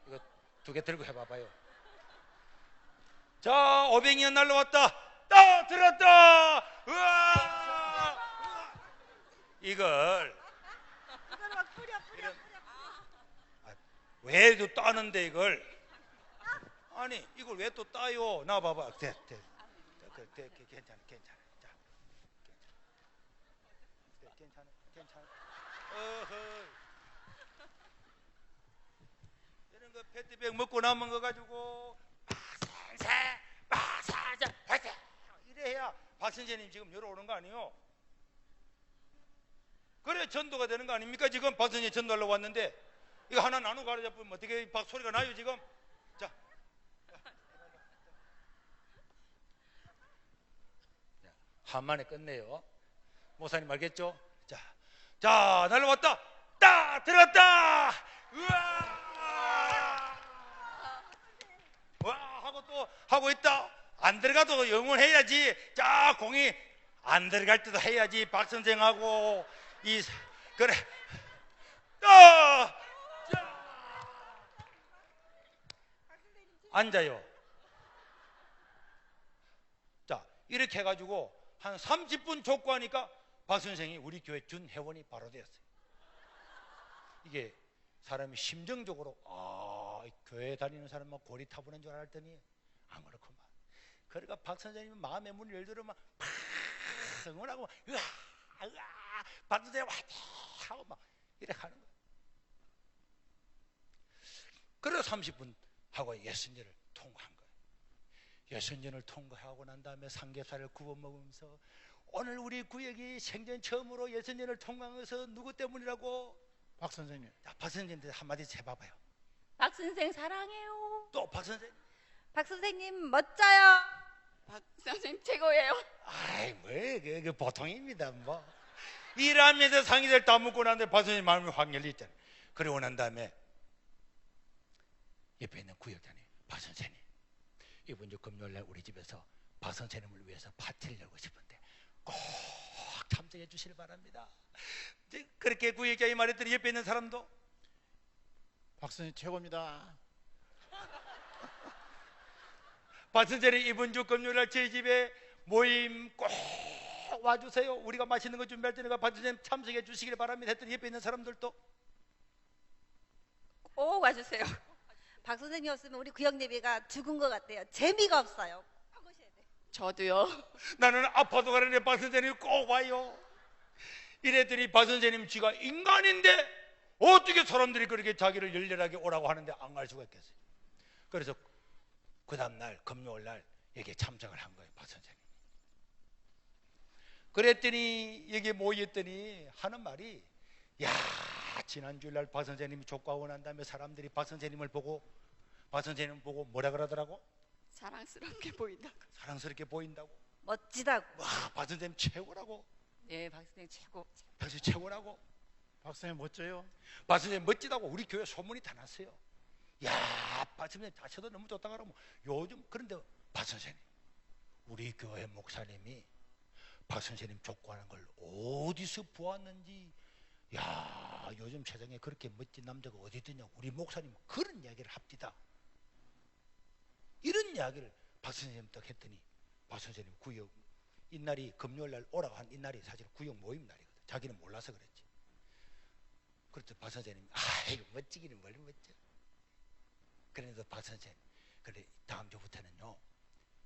이거 2개 들고 해봐봐요. 자, 오뱅이가 날라왔다. 딱 들었다. 우와. 이걸 막 뿌려. 왜 또 따는데 이걸? 아니 이걸 왜 또 따요? 나 봐봐. 괜찮아. 자, 괜찮아. 이런 거 페트병 먹고 남은 거 가지고 박선생 화이팅 이래야 박 선생님 지금 여러 오는 거 아니에요? 그래 전도가 되는 거 아닙니까? 지금 박 선생님 전도하려고 왔는데 이거 하나 나누고 가르쳐보면 어떻게 박 소리가 나요 지금? 자, 한만에 끝내요. 목사님 알겠죠? 자 날라왔다. 딱 들어갔다. 우와 하고 또 하고 있다. 안 들어가도 영원해야지. 자, 공이 안 들어갈 때도 해야지. 박 선생하고 그래. 앉아요. 자, 이렇게 해가지고 한 30분 족구하니까 박 선생이 우리 교회 준 회원이 바로 되었어요. 이게 사람이 심정적으로 교회 다니는 사람만 고리타분한 줄 알았더니 안 그렇구만. 그러니까 박 선생님은 마음의 문을 열들어 막 흥분하고 으아 으아 박선생님 화이팅 하고 막 이렇게 하는 거예요. 그래서 30분 하고 예선전을 통과한 거예요. 예선전을 통과하고 난 다음에 삼겹살을 구워 먹으면서 오늘 우리 구역이 생전 처음으로 예선전을 통과한 것은 누구 때문이라고? 박 선생님. 자, 박 선생님한테 한마디 해봐봐요. 박 선생 사랑해요. 또 박 선생님. 박 선생님 멋져요. 박 선생님 최고예요. 아이 뭐 그 보통입니다. 뭐 일하면서 상의들 다 묻고 나는데 박 선생님 마음이 확 열리잖아요. 그러고 난 다음에 옆에 있는 구역장님, 박 선생님 이번 주 금요일날 우리 집에서 박 선생님을 위해서 파티를 열고 싶은데 꼭 참석해 주시길 바랍니다. 이제 그렇게 구역장이 말했더니 옆에 있는 사람도 박 선생님 최고입니다. 박 선생님 이번 주 금요일날 저희 집에 모임 꼭 와주세요. 우리가 맛있는 거 준비할 테니까 박 선생님 참석해 주시길 바랍니다. 했더니 옆에 있는 사람들도 꼭 와주세요. 박 선생님 없으면 우리 구역 예배가 죽은 것 같아요. 재미가 없어요. 꼭 오셔야 돼요. 저도요. 나는 아파도 가는데 박 선생님 꼭 와요. 이랬더니 박 선생님 지가 인간인데 어떻게 사람들이 그렇게 자기를 열렬하게 오라고 하는데 안 갈 수가 있겠어요. 그래서 그 다음날 금요일날 여기에 참석을 한 거예요. 박 선생님. 그랬더니 여기 모였더니 하는 말이 야 지난 주일날 박 선생님이 족구하고 난 다음에 사람들이 박 선생님을 보고 뭐라 그러더라고? 사랑스럽게 보인다고. 사랑스럽게 보인다고. 멋지다고. 와, 박 선생님 최고라고. 예, 박 선생 최고. 박 선생님 최고라고. 박 선생님 멋져요. 박 선생님 멋지다고 우리 교회 소문이 다 났어요. 야, 박 선생님 자체도 너무 좋다 그러면 요즘 그런데 박 선생님 우리 교회 목사님이 박 선생님 족구하는 걸 어디서 보았는지 야 요즘 세상에 그렇게 멋진 남자가 어디 있느냐고 우리 목사님 그런 이야기를 합디다. 이런 이야기를 박 선생님 딱 했더니 박 선생님 구역 이날이 금요일날 오라고 한 이날이 사실 구역 모임 날이거든. 자기는 몰라서 그랬지. 그랬더니 박 선생님이 이거 멋지기는 뭘 멋져. 그래도 박 선생님 그래 다음 주부터는요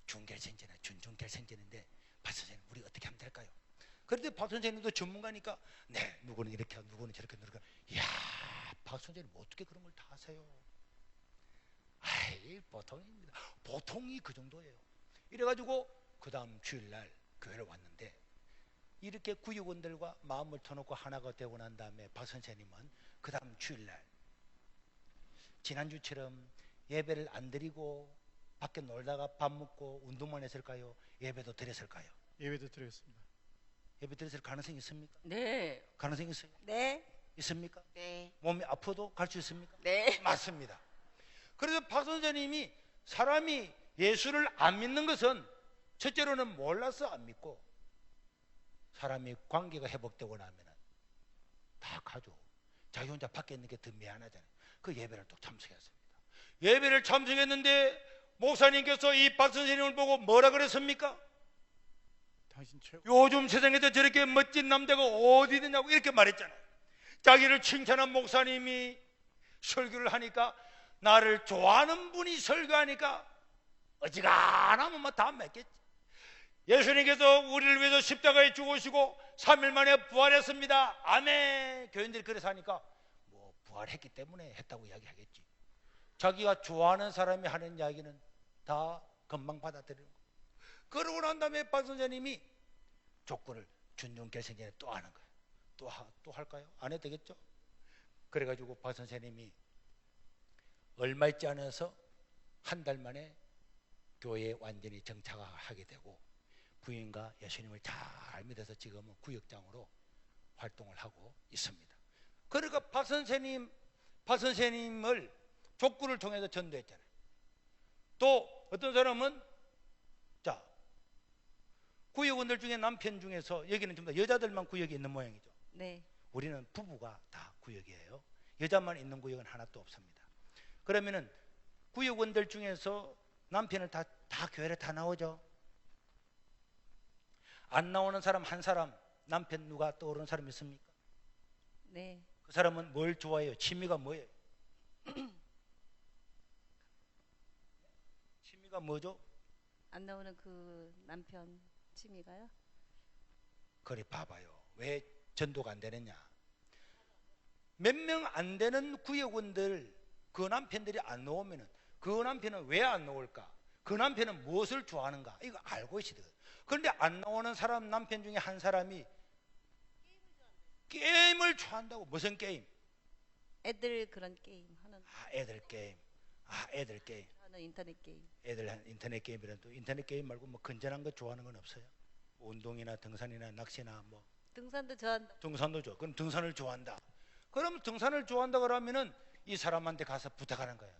중결승전이나 준중결승전인데 박 선생님 우리 어떻게 하면 될까요? 그런데 박 선생님도 전문가니까 네 누구는 이렇게 하고 누구는 저렇게 누르까 이야 박 선생님 어떻게 그런 걸 다 하세요? 아이 보통입니다. 보통이 그 정도예요. 이래가지고 그 다음 주일날 교회를 왔는데 이렇게 구역원들과 마음을 터놓고 하나가 되고 난 다음에 박 선생님은 그 다음 주일날 지난주처럼 예배를 안 드리고 밖에 놀다가 밥 먹고 운동만 했을까요? 예배도 드렸을까요? 예배도 드리겠습니다. 예배 드렸을 가능성이 있습니까? 네, 가능성이 있어요? 네. 있습니까? 네. 몸이 아파도 갈 수 있습니까? 네. 맞습니다. 그래서 박 선생님이 사람이 예수를 안 믿는 것은 첫째로는 몰라서 안 믿고 사람이 관계가 회복되고 나면은 다 가죠. 자기 혼자 밖에 있는 게 더 미안하잖아요. 그 예배를 또 참석했습니다. 예배를 참석했는데 목사님께서 이 박 선생님을 보고 뭐라 그랬습니까? 당신 최고. 요즘 세상에서 저렇게 멋진 남자가 어디 있느냐고 이렇게 말했잖아요. 자기를 칭찬한 목사님이 설교를 하니까 나를 좋아하는 분이 설교하니까 어지간하면 뭐 다 맺겠지. 예수님께서 우리를 위해서 십자가에 죽으시고 3일 만에 부활했습니다. 아멘. 교인들이 그래서 하니까 뭐 부활했기 때문에 했다고 이야기하겠지. 자기가 좋아하는 사람이 하는 이야기는 다 금방 받아들이는 거예요. 그러고 난 다음에 박 선생님이 족구를 준중결승전에 또 하는 거예요. 또 할까요? 안 해도 되겠죠? 그래가지고 박 선생님이 얼마 있지 않아서 한 달 만에 교회에 완전히 정착하게 되고 부인과 예수님을 잘 믿어서 지금은 구역장으로 활동을 하고 있습니다. 그러니까 박 선생님을 족구를 통해서 전도했잖아요. 또 어떤 사람은 자 구역원들 중에 남편 중에서 여기는 좀 다 여자들만 구역이 있는 모양이죠. 네. 우리는 부부가 다 구역이에요. 여자만 있는 구역은 하나도 없습니다. 그러면은 구역원들 중에서 남편을 다 교회를 다 나오죠. 안 나오는 사람 한 사람 남편 누가 떠오르는 사람 있습니까? 네. 그 사람은 뭘 좋아해요? 취미가 뭐예요? 취미가 뭐죠? 안 나오는 그 남편 취미가요? 그래 봐봐요. 왜 전도가 안 되느냐? 몇 명 안 되는 구역원들 그 남편들이 안 나오면은 그 남편은 왜 안 나올까? 그 남편은 무엇을 좋아하는가? 이거 알고 있어야 돼. 그런데 안 나오는 사람 남편 중에 한 사람이 게임을 좋아한다고. 무슨 게임? 애들 그런 게임 하는 애들 게임. 애들 게임. 하는 인터넷 게임. 애들 인터넷 게임이란 또 인터넷 게임 말고 뭐 건전한 거 좋아하는 건 없어요? 운동이나 등산이나 낚시나 뭐 등산도 좋아한다. 등산도 좋아. 그럼 등산을 좋아한다. 그럼 등산을 좋아한다 그러면은 이 사람한테 가서 부탁하는 거야.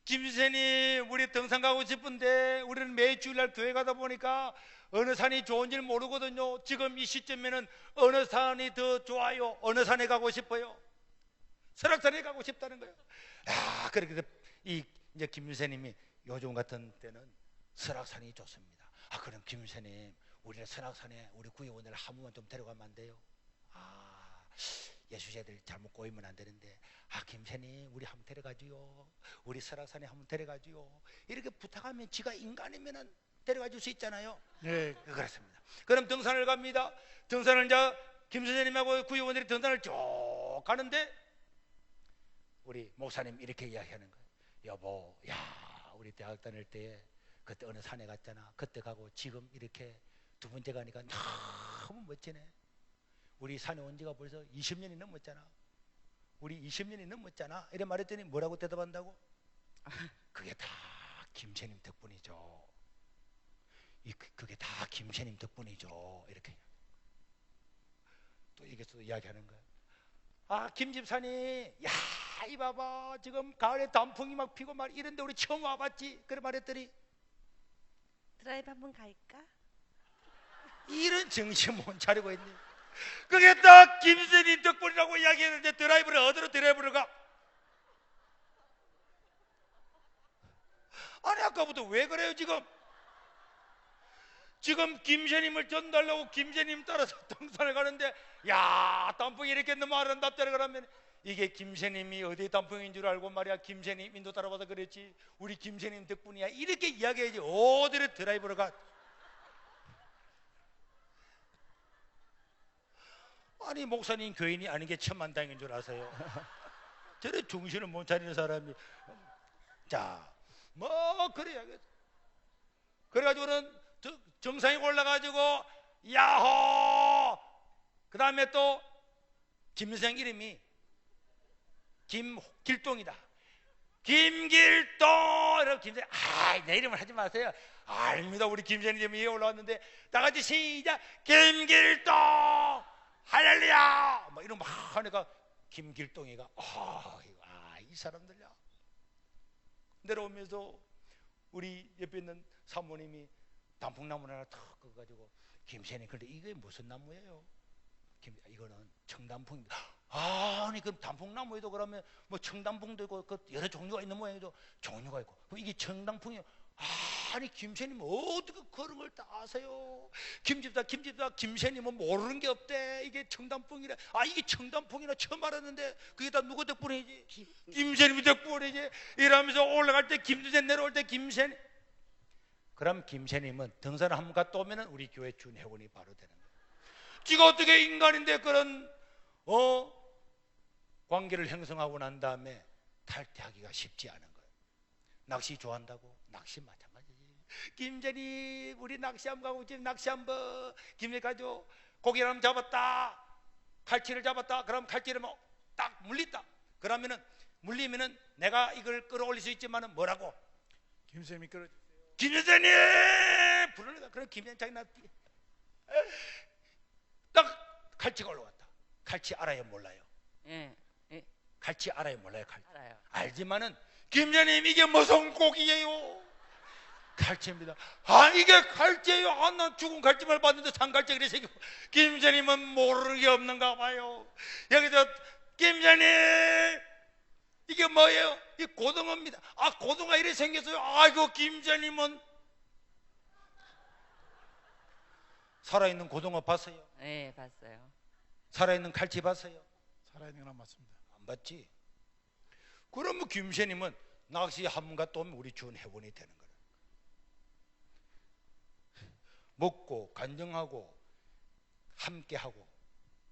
김선생님, 우리 등산 가고 싶은데 우리는 매 주일날 교회 가다 보니까 어느 산이 좋은지 모르거든요. 지금 이 시점에는 어느 산이 더 좋아요? 어느 산에 가고 싶어요? 설악산에 가고 싶다는 거예요. 그렇게 이제 김선생님이 요즘 같은 때는 설악산이 좋습니다. 그럼 김선생님, 우리는 설악산에 우리 구의원들 한 번만 좀 데려가면 안 돼요? 예수자들 잘못 꼬이면 안 되는데 김선생님, 우리 한번 데려가지요. 우리 설악산에 한번 데려가지요. 이렇게 부탁하면 지가 인간이면은 데려가 줄 수 있잖아요. 네. 그렇습니다. 그럼 등산을 갑니다. 등산을 이제 김 선생님하고 구의원들이 등산을 쭉 가는데 우리 목사님 이렇게 이야기하는 거예요. 여보, 우리 대학 다닐 때 그때 어느 산에 갔잖아. 그때 가고 지금 이렇게 두 번째 가니까 너무 멋지네. 우리 산에 온 지가 벌써 20년이 넘었잖아. 우리 20년이 넘었잖아. 이래 말했더니 뭐라고 대답한다고? 그게 다 김선생님 덕분이죠. 그게 다 김선생님 덕분이죠. 이렇게 또 이게 또 이야기하는 거야. 김 집사님, 이 봐봐, 지금 가을에 단풍이 막 피고 막 이런데 우리 처음 와봤지? 그래 말했더니 드라이브 한번 갈까? 이런 정신 못 차리고 있니? 그게 다 김선생님 덕분이라고 이야기했는데 드라이브를 어디로 드라이브를 가? 아까부터 왜 그래요 지금? 지금 김선생님을 전달하고 김선생님 따라서 등산을 가는데 단풍이 이렇게 너무 아름답다고 그러면 이게 김선생님이 어디 단풍인 줄 알고 말이야. 김선생님 인도 따라와서 그랬지. 우리 김선생님 덕분이야. 이렇게 이야기해야지. 어디로 드라이브를 가? 목사님 교인이 아닌 게 천만다행인 줄 아세요? 저래 정신을 못 차리는 사람이. 그래야겠어. 그래가지고는 정상에 올라가지고 야호. 그 다음에 또 김선생 이름이 김길동이다. 김길동. 이러고 김선생, 내 이름을 하지 마세요. 아닙니다. 우리 김선생님 위에 올라왔는데 다 같이 시작. 김길동 할렐루야. 이런 막 하니까 김길동이가 이 사람들야. 내려오면서 우리 옆에 있는 사모님이 단풍나무 하나 탁 꺾어가지고 김선생님, 근데 이게 무슨 나무예요? 이거는 청단풍입니다. 그럼 단풍나무에도 그러면 뭐 청단풍도 있고 그 여러 종류가 있는 모양이도 종류가 있고, 그럼 이게 청단풍이요? 김선생님 어떻게 그런 걸 다 아세요? 김집사 김선생님은 모르는 게 없대. 이게 청단풍이라. 이게 청단풍이라 처음 알았는데 그게 다 누구 덕분이지? 김선생님 덕분이지. 이러면서 올라갈 때 김선생, 내려올 때 김선생. 그럼 김선생님은 등산을 한번 갔다 오면은 우리 교회 준회원이 바로 되는 거예요. 지가 어떻게 인간인데 그런 관계를 형성하고 난 다음에 탈퇴하기가 쉽지 않은 거예요. 낚시 좋아한다고? 낚시 마찬가지지. 김선생님, 우리 낚시 한번 가고 지금 낚시 한번. 김선생님 가지고 고기를 한번 잡았다. 갈치를 잡았다. 그럼 갈치를 딱 물린다. 그러면은 물리면은 내가 이걸 끌어올릴 수 있지만은 뭐라고? 김선생님이 끌어. 김선생님 부르는 거야. 그럼 김선생 자기 딱 갈치가 올라왔다. 갈치 알아요, 몰라요? 예. 갈치 알아요, 몰라요? 알아요. 알지만은 김선생님 이게 무슨 고기예요? 갈치입니다. 이게 갈치예요? 난 죽은 갈치만 봤는데 산갈치 그래 생기고. 김선생님은 모르는 게 없는가 봐요. 여기서 김선생님 이게 뭐예요? 이 고등어입니다. 고등어 이래 생겼어요. 아이고, 김선생님은 살아있는 고등어 봤어요? 네, 봤어요. 살아있는 갈치 봤어요? 살아있는 건 안 맞습니다. 안 봤지? 그러면 김선생님은 낚시 한 번 갔다 오면 우리 준회원이 되는 거예요. 먹고 간증하고 함께 하고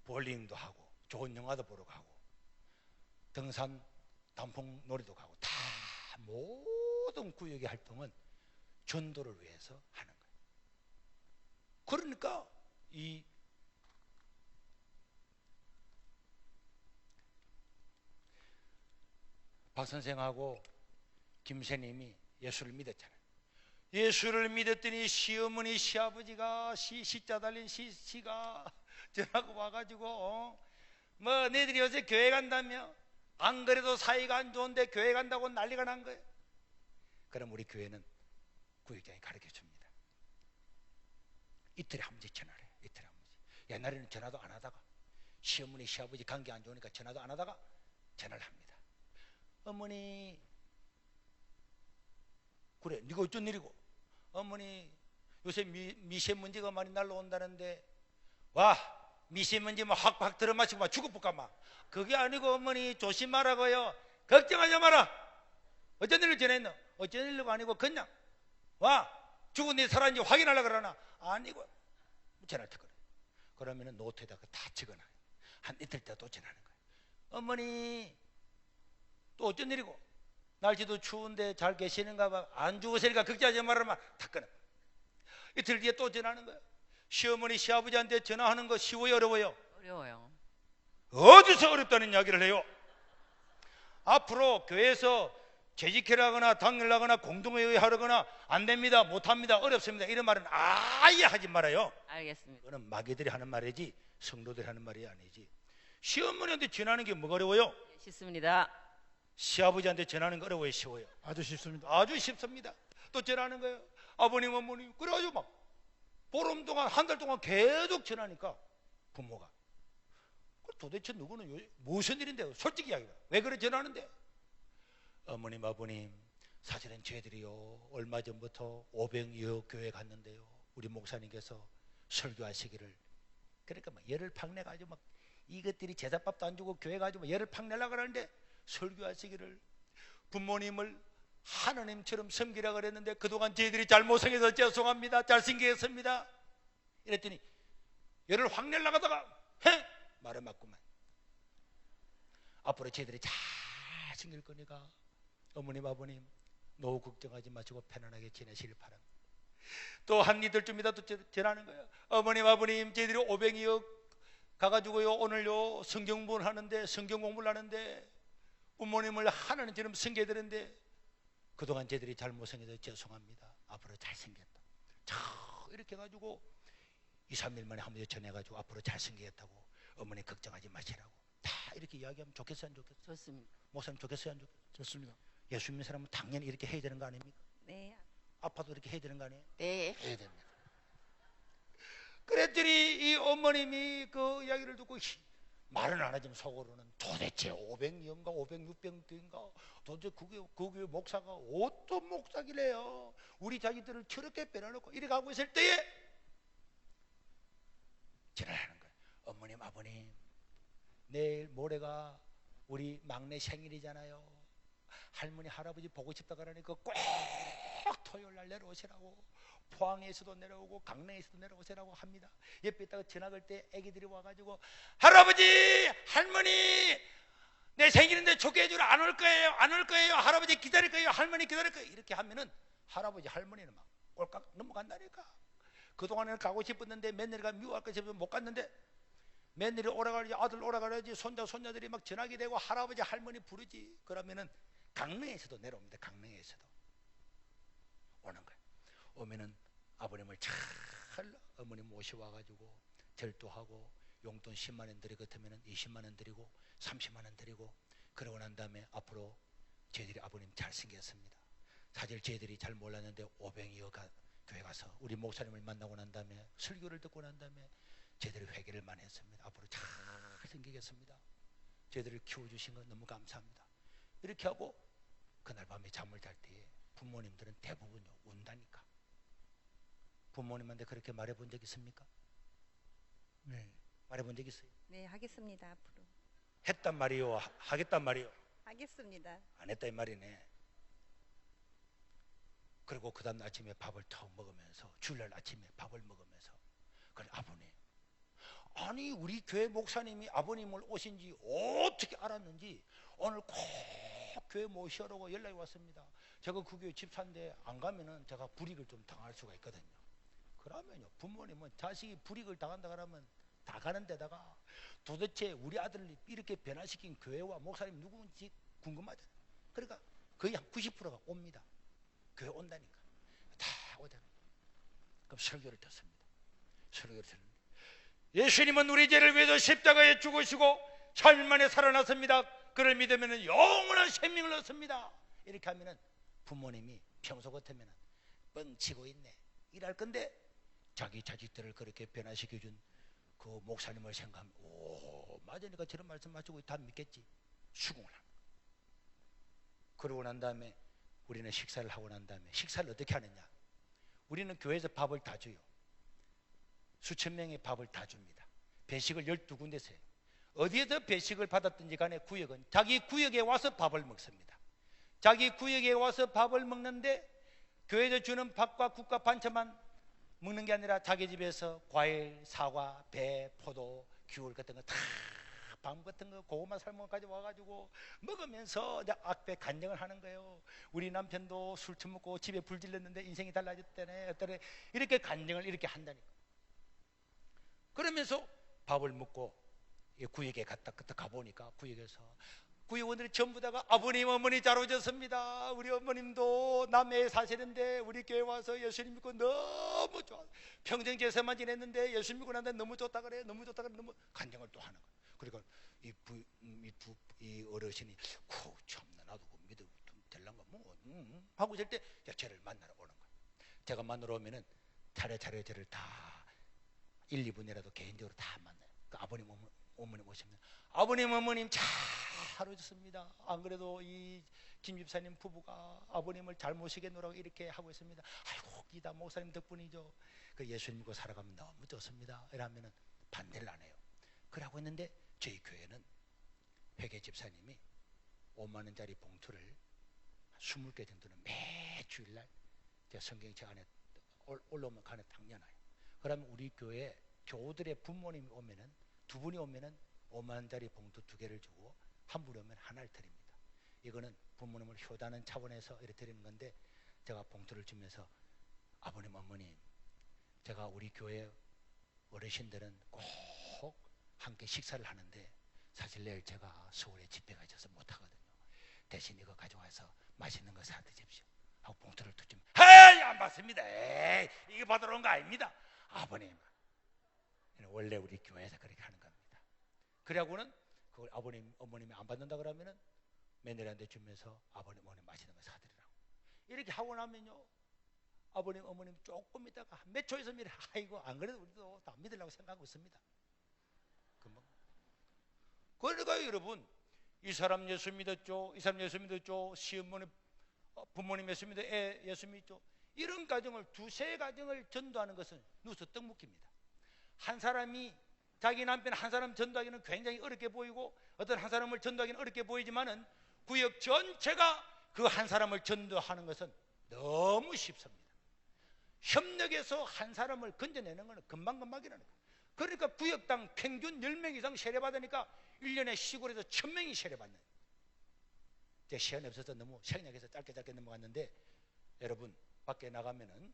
볼링도 하고 좋은 영화도 보러 가고 등산 단풍 놀이도 가고 다 모든 구역의 활동은 전도를 위해서 하는 거예요. 그러니까 이 박 선생하고 김 선생님이 예수를 믿었잖아요. 예수를 믿었더니 시어머니 시아버지가 시자 달린 시가 전화가 와가지고 뭐 너희들이 요새 교회 간다며? 안 그래도 사이가 안 좋은데 교회 간다고 난리가 난 거예요. 그럼 우리 교회는 구역장이 가르쳐 줍니다. 이틀에 한 번씩 전화를 해요. 이틀에 한 번씩. 옛날에는 전화도 안 하다가 시어머니 시아버지 관계 안 좋으니까 전화도 안 하다가 전화를 합니다. 어머니, 그래 네가 어쩐 일이고? 어머니 요새 미세먼지가 많이 날라온다는데 와 미세먼지 막 확 들어마시고 막 죽어볼까 막. 그게 아니고 어머니 조심하라고요. 걱정하지 마라. 어쩐 일로 전했노? 어쩐 일로가 아니고 그냥 와 죽은 네 살았는지 확인하려고 그러나? 아니고 전화를 터 그래. 그러면은 노트에다가 다 적어놔요. 한 이틀 때 또 전화하는 거예요. 어머니 또 어쩐 일이고? 날씨도 추운데 잘 계시는가 봐. 안 죽으시니까 걱정하지 말아라. 다 끊어. 이틀 뒤에 또 전화하는 거예요. 시어머니 시아버지한테 전화하는 거 쉬워요 어려워요? 어려워요. 어디서 어렵다는 이야기를 해요? 앞으로 교회에서 재직회라거나 당일하거나 공동회의 하거나 안 됩니다 못합니다 어렵습니다 이런 말은 아예 하지 말아요. 알겠습니다. 그거는 마귀들이 하는 말이지 성도들이 하는 말이 아니지. 시어머니한테 전화하는 게 뭐가 어려워요? 쉽습니다. 시아버지한테 전화하는 거 어려워요 쉬워요? 아주 쉽습니다. 아주 쉽습니다. 또 전화하는 거예요. 아버님 어머님 그래가지고 막 보름 동안 한 달 동안 계속 전화하니까 부모가 도대체 누구는 무슨 일인데요? 솔직히 이야기해. 왜 그래 전화하는데? 어머님 아버님 사실은 저희들이요 얼마 전부터 500여 교회 갔는데요 우리 목사님께서 설교하시기를 그러니까 막 열을 팍 내가지고 막 이것들이 제사밥도 안 주고 교회 가지고 막 열을 팍 내려고 그러는데 설교하시기를 부모님을 하나님처럼 섬기라 그랬는데 그동안 저희들이 잘못 생겨서 죄송합니다 잘생겼습니다 이랬더니 열을 확 내려고 하다가 해? 말을 맞구만. 앞으로 저희들이 잘 챙길 거니까 어머님 아버님 노후 걱정하지 마시고 편안하게 지내시길 바랍니다. 또 한 이틀쯤 이다 또 전하는 거예요. 어머님 아버님 저희들이 500여 가가지고요 오늘요 성경 공부를 하는데 성경 공부를 하는데 부모님을 하나님처럼 섬겨야 되는데 그동안 저희들이 잘못 생겨서 죄송합니다. 앞으로 잘생겼다. 이렇게 해가지고 2, 3일 만에 한 번 전해가지고 앞으로 잘생기겠다고 어머니 걱정하지 마시라고 다 이렇게 이야기하면 좋겠어요 안 좋겠어요? 좋습니다. 목사님 좋겠어요 안 좋겠어요? 좋습니다. 예수 믿는 사람은 당연히 이렇게 해야 되는 거 아닙니까? 네. 아파도 이렇게 해야 되는 거 아니에요? 네. 해야 됩니다. 그랬더니 이 어머님이 그 이야기를 듣고 말은 안 하지만 속으로는 도대체 500년가 500, 600교인가 도대체 그 교회 목사가 어떤 목사길래요 우리 자기들을 저렇게 빼놔놓고 이렇게 하고 있을 때에 전화를 하는 거예요. 어머님 아버님 내일 모레가 우리 막내 생일이잖아요. 할머니 할아버지 보고 싶다 그러니까 꼭 토요일 날 내려오시라고 포항에서도 내려오고 강릉에서도 내려오시라고 합니다. 옆에 있다가 전화 걸 때 애기들이 와가지고 할아버지 할머니 내 생일인데 초대해주러 안 올 거예요 안 올 거예요 할아버지 기다릴 거예요 할머니 기다릴 거예요 이렇게 하면은 할아버지 할머니는 막 꼴깍 넘어간다니까. 그동안에는 가고 싶었는데 며느리가 미워할 것 싶어서 못 갔는데 며느리 오라가야지 아들 오라가야지 손자들이 막 전화기 되고 할아버지 할머니 부르지. 그러면은 강릉에서도 내려옵니다. 강릉에서도 오는 거예요. 오면은 아버님을 잘 어머님 모셔와가지고 절도하고 용돈 10만 원 드리고 같으면은 20만 원 드리고 30만 원 드리고 그러고 난 다음에 앞으로 저희들이 아버님 잘생겼습니다. 사실 저희들이 잘 몰랐는데 500여가 교회 가서 우리 목사님을 만나고 난 다음에 설교를 듣고 난 다음에 저희들이 회개를 많이 했습니다. 앞으로 잘 생기겠습니다. 저희들을 키워주신 건 너무 감사합니다. 이렇게 하고 그날 밤에 잠을 잘 때에 부모님들은 대부분요 운다니까. 부모님한테 그렇게 말해본 적 있습니까? 네. 말해본 적 있어요? 네, 하겠습니다. 앞으로. 했단 말이요? 하겠단 말이요? 하겠습니다. 안 했다 이 말이네. 그리고 그 다음 아침에 밥을 턱 먹으면서 주일날 아침에 밥을 먹으면서 그래 아니 우리 교회 목사님이 아버님을 오신지 어떻게 알았는지 오늘 꼭 교회 모시라고 연락이 왔습니다. 제가 그 교회 집사인데 안 가면은 제가 불이익을 좀 당할 수가 있거든요. 그러면요, 부모님은 자식이 불이익을 당한다 그러면 다 가는 데다가 도대체 우리 아들을 이렇게 변화시킨 교회와 목사님 누구인지 궁금하잖아요. 그러니까 거의 한 90%가 옵니다. 교회 온다니까 다 오잖아요. 그럼 설교를 듣습니다. 설교를 듣는데 예수님은 우리 죄를 위해서 십자가에 죽으시고 3일 만에 살아났습니다. 그를 믿으면 영원한 생명을 얻습니다. 이렇게 하면은 부모님이 평소 같으면 뻥치고 있네 이럴 건데, 자기 자식들을 그렇게 변화시켜준 그 목사님을 생각하면 오 맞으니까 저런 말씀 맞추고 다 믿겠지. 수긍을 하는 거예요. 그러고 난 다음에 우리는 식사를 하고 난 다음에 식사를 어떻게 하느냐, 우리는 교회에서 밥을 다 줘요. 수천 명의 밥을 다 줍니다. 배식을 12군데서 해요. 어디에서 배식을 받았든지 간에 구역은 자기 구역에 와서 밥을 먹습니다. 자기 구역에 와서 밥을 먹는데 교회에서 주는 밥과 국과 반찬만 먹는 게 아니라 자기 집에서 과일, 사과, 배, 포도, 귤 같은 거 다 밤 같은 거 고구마 삶은 거 가져와가지고 먹으면서 앞에 간증을 하는 거예요. 우리 남편도 술 처먹고 집에 불 질렀는데 인생이 달라졌다네 어떠네 이렇게 간증을 이렇게 한다니까. 그러면서 밥을 먹고 구역에 갔다 그때 가보니까 구역에서 구역원들이 전부 다가 아버님 어머니 잘 오셨습니다. 우리 어머님도 남해에 사시는데 우리 교회 와서 예수님 믿고 너무 좋아. 평생 제사만 지냈는데 예수 믿고 난데 너무 좋다 그래. 너무 좋다 그래. 너무 간증을 또 하는 거예요. 그러니까 이 어르신이 참나 나도 그 믿음 좀 될란가 뭐 하고 있을 때 쟤를 만나러 오는 거예요. 제가 만나러 오면은 차례차례 쟤를 다 1, 2분이라도 개인적으로 다 만나요. 그 아버님 어머님 오시면 아버님 어머님 잘 오셨습니다. 안 그래도 이 김 집사님 부부가 아버님을 잘 모시겠노라고 이렇게 하고 있습니다. 아이고 기다 목사님 덕분이죠. 그 예수님 믿고 살아가면 너무 좋습니다. 이러면은 반대를 안 해요. 그러고 있는데 저희 교회는 회계 집사님이 5만 원짜리 봉투를 20개 정도는 매 주일날 제가 성경책 안에 올라오면 간에 당겨놔요. 그러면 우리 교회 교우들의 부모님이 오면은 두 분이 오면은 5만 원짜리 봉투 2개를 주고 한 분이 오면 하나를 드립니다. 이거는 부모님을 효다는 차원에서 이렇게 드리는 건데, 제가 봉투를 주면서 아버님 어머님 제가 우리 교회 어르신들은 꼭 함께 식사를 하는데 사실 내일 제가 서울에 집회가 있어서 못하거든요. 대신 이거 가져와서 맛있는 거 사 드십시오 하고 봉투를 두면 헤이 안 받습니다. 에이 이게 받으러 온 거 아닙니다. 아버님 원래 우리 교회에서 그렇게 하는 겁니다. 그러고는 그걸 아버님 어머님이 안 받는다 그러면은 며느리한테 주면서 아버님 어머님 맛있는 거 사드리라고 이렇게 하고 나면요, 아버님 어머님 조금 있다가 몇 초에서 미래 아이고 안 그래도 우리도 다 믿으려고 생각하고 있습니다. 금방. 그러니까 여러분 이 사람 예수 믿었죠, 이 사람 예수 믿었죠, 시어머니 부모님 예수 믿어 애 예수 믿죠. 이런 가정을 두세 가정을 전도하는 것은 누워서 떡 묵힙니다. 한 사람이 자기 남편 한 사람 전도하기는 굉장히 어렵게 보이고 어떤 한 사람을 전도하기는 어렵게 보이지만은 구역 전체가 그 한 사람을 전도하는 것은 너무 쉽습니다. 협력해서 한 사람을 건져내는 것은 금방금방이라는 거예요. 그러니까 구역당 평균 10명 이상 세례받으니까 1년에 시골에서 1000명이 세례받는. 제 시간이 없어서 너무 생략해서 짧게 넘어갔는데, 여러분 밖에 나가면은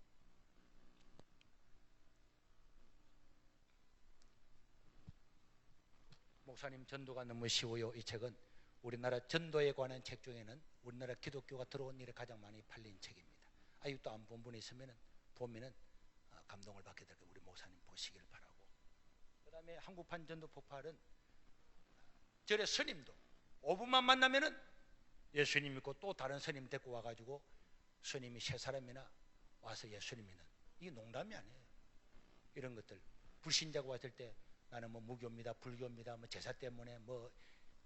목사님 전도가 너무 쉬워요. 이 책은 우리나라 전도에 관한 책 중에는 우리나라 기독교가 들어온 일에 가장 많이 팔린 책입니다. 아직도 안 본 분이 있으면은 보면은 감동을 받게 될 거예요. 우리 목사님 보시기를 바라고. 그 다음에 한국판 전도 폭발은 절에 스님도 5분만 만나면은 예수님 믿고 또 다른 스님 데리고 와가지고 스님이 세 사람이나 와서 예수님 믿는, 이게 농담이 아니에요. 이런 것들 불신자가 왔을 때 나는 뭐 무교입니다, 불교입니다, 뭐 제사 때문에 뭐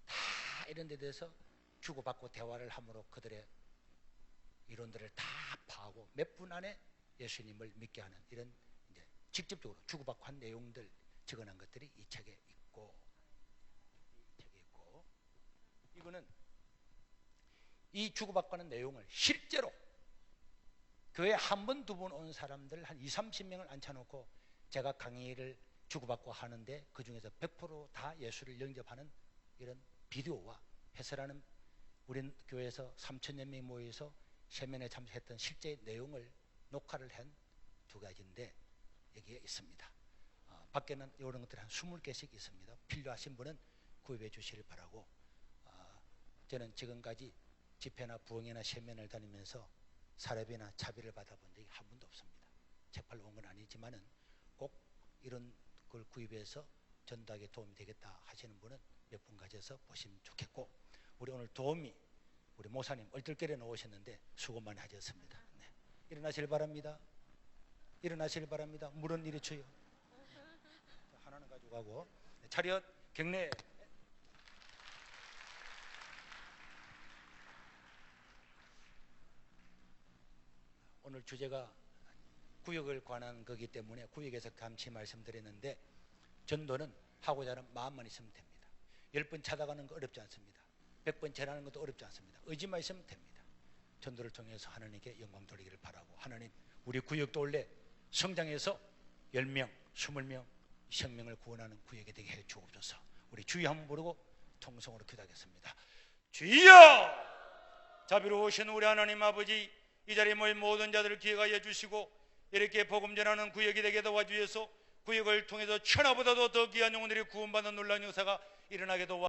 다 이런 데 대해서 주고받고 대화를 함으로 그들의 이론들을 다 파하고 몇 분 안에 예수님을 믿게 하는 이런 이제 직접적으로 주고받고 한 내용들 적어놓은 것들이 이 책에 있고, 이거는 이 주고받고 하는 내용을 실제로 교회 한 번, 두 번 온 사람들 한 20, 30명을 앉혀놓고 제가 강의를 주고받고 하는데 그중에서 100% 예수를 영접하는 이런 비디오와 해설하는 우리 교회에서 3천여 명이 모여서 세면에 참석했던 실제 내용을 녹화를 한 두 가지인데 여기에 있습니다. 밖에는 이런 것들이 한 20개씩 있습니다. 필요하신 분은 구입해 주시길 바라고, 저는 지금까지 집회나 부흥회나 세면을 다니면서 사례비나 차비를 받아본 적이 한 번도 없습니다. 재팔로 온 건 아니지만은 꼭 이런 걸 구입해서 전도하기에 도움이 되겠다 하시는 분은 몇 분 가져서 보시면 좋겠고, 우리 오늘 도우미 우리 모사님 얼떨결에 나오셨는데 수고 많이 하셨습니다. 네. 일어나시길 바랍니다. 일어나시길 바랍니다. 물은 이리 주요. 하나는 가져가고. 차렷 경례. 오늘 주제가 구역을 관한 거기 때문에 구역에서 감히 말씀드렸는데, 전도는 하고자 하는 마음만 있으면 됩니다. 10번 찾아가는 거 어렵지 않습니다. 100번 전하는 것도 어렵지 않습니다. 의지만 있으면 됩니다. 전도를 통해서 하나님께 영광 돌리기를 바라고, 하나님 우리 구역도 원래 성장해서 10명, 20명 생명을 구원하는 구역이 되게 해 주옵소서. 우리 주여 한번 부르고 통성으로 기도하겠습니다. 주여! 자비로우신 우리 하나님 아버지, 이 자리에 모인 모든 자들을 기억하여 주시고 이렇게 복음 전하는 구역이 되게 도와주셔서 구역을 통해서 천하보다도 더 귀한 영혼들이 구원받는 놀라운 역사가 일어나게 도와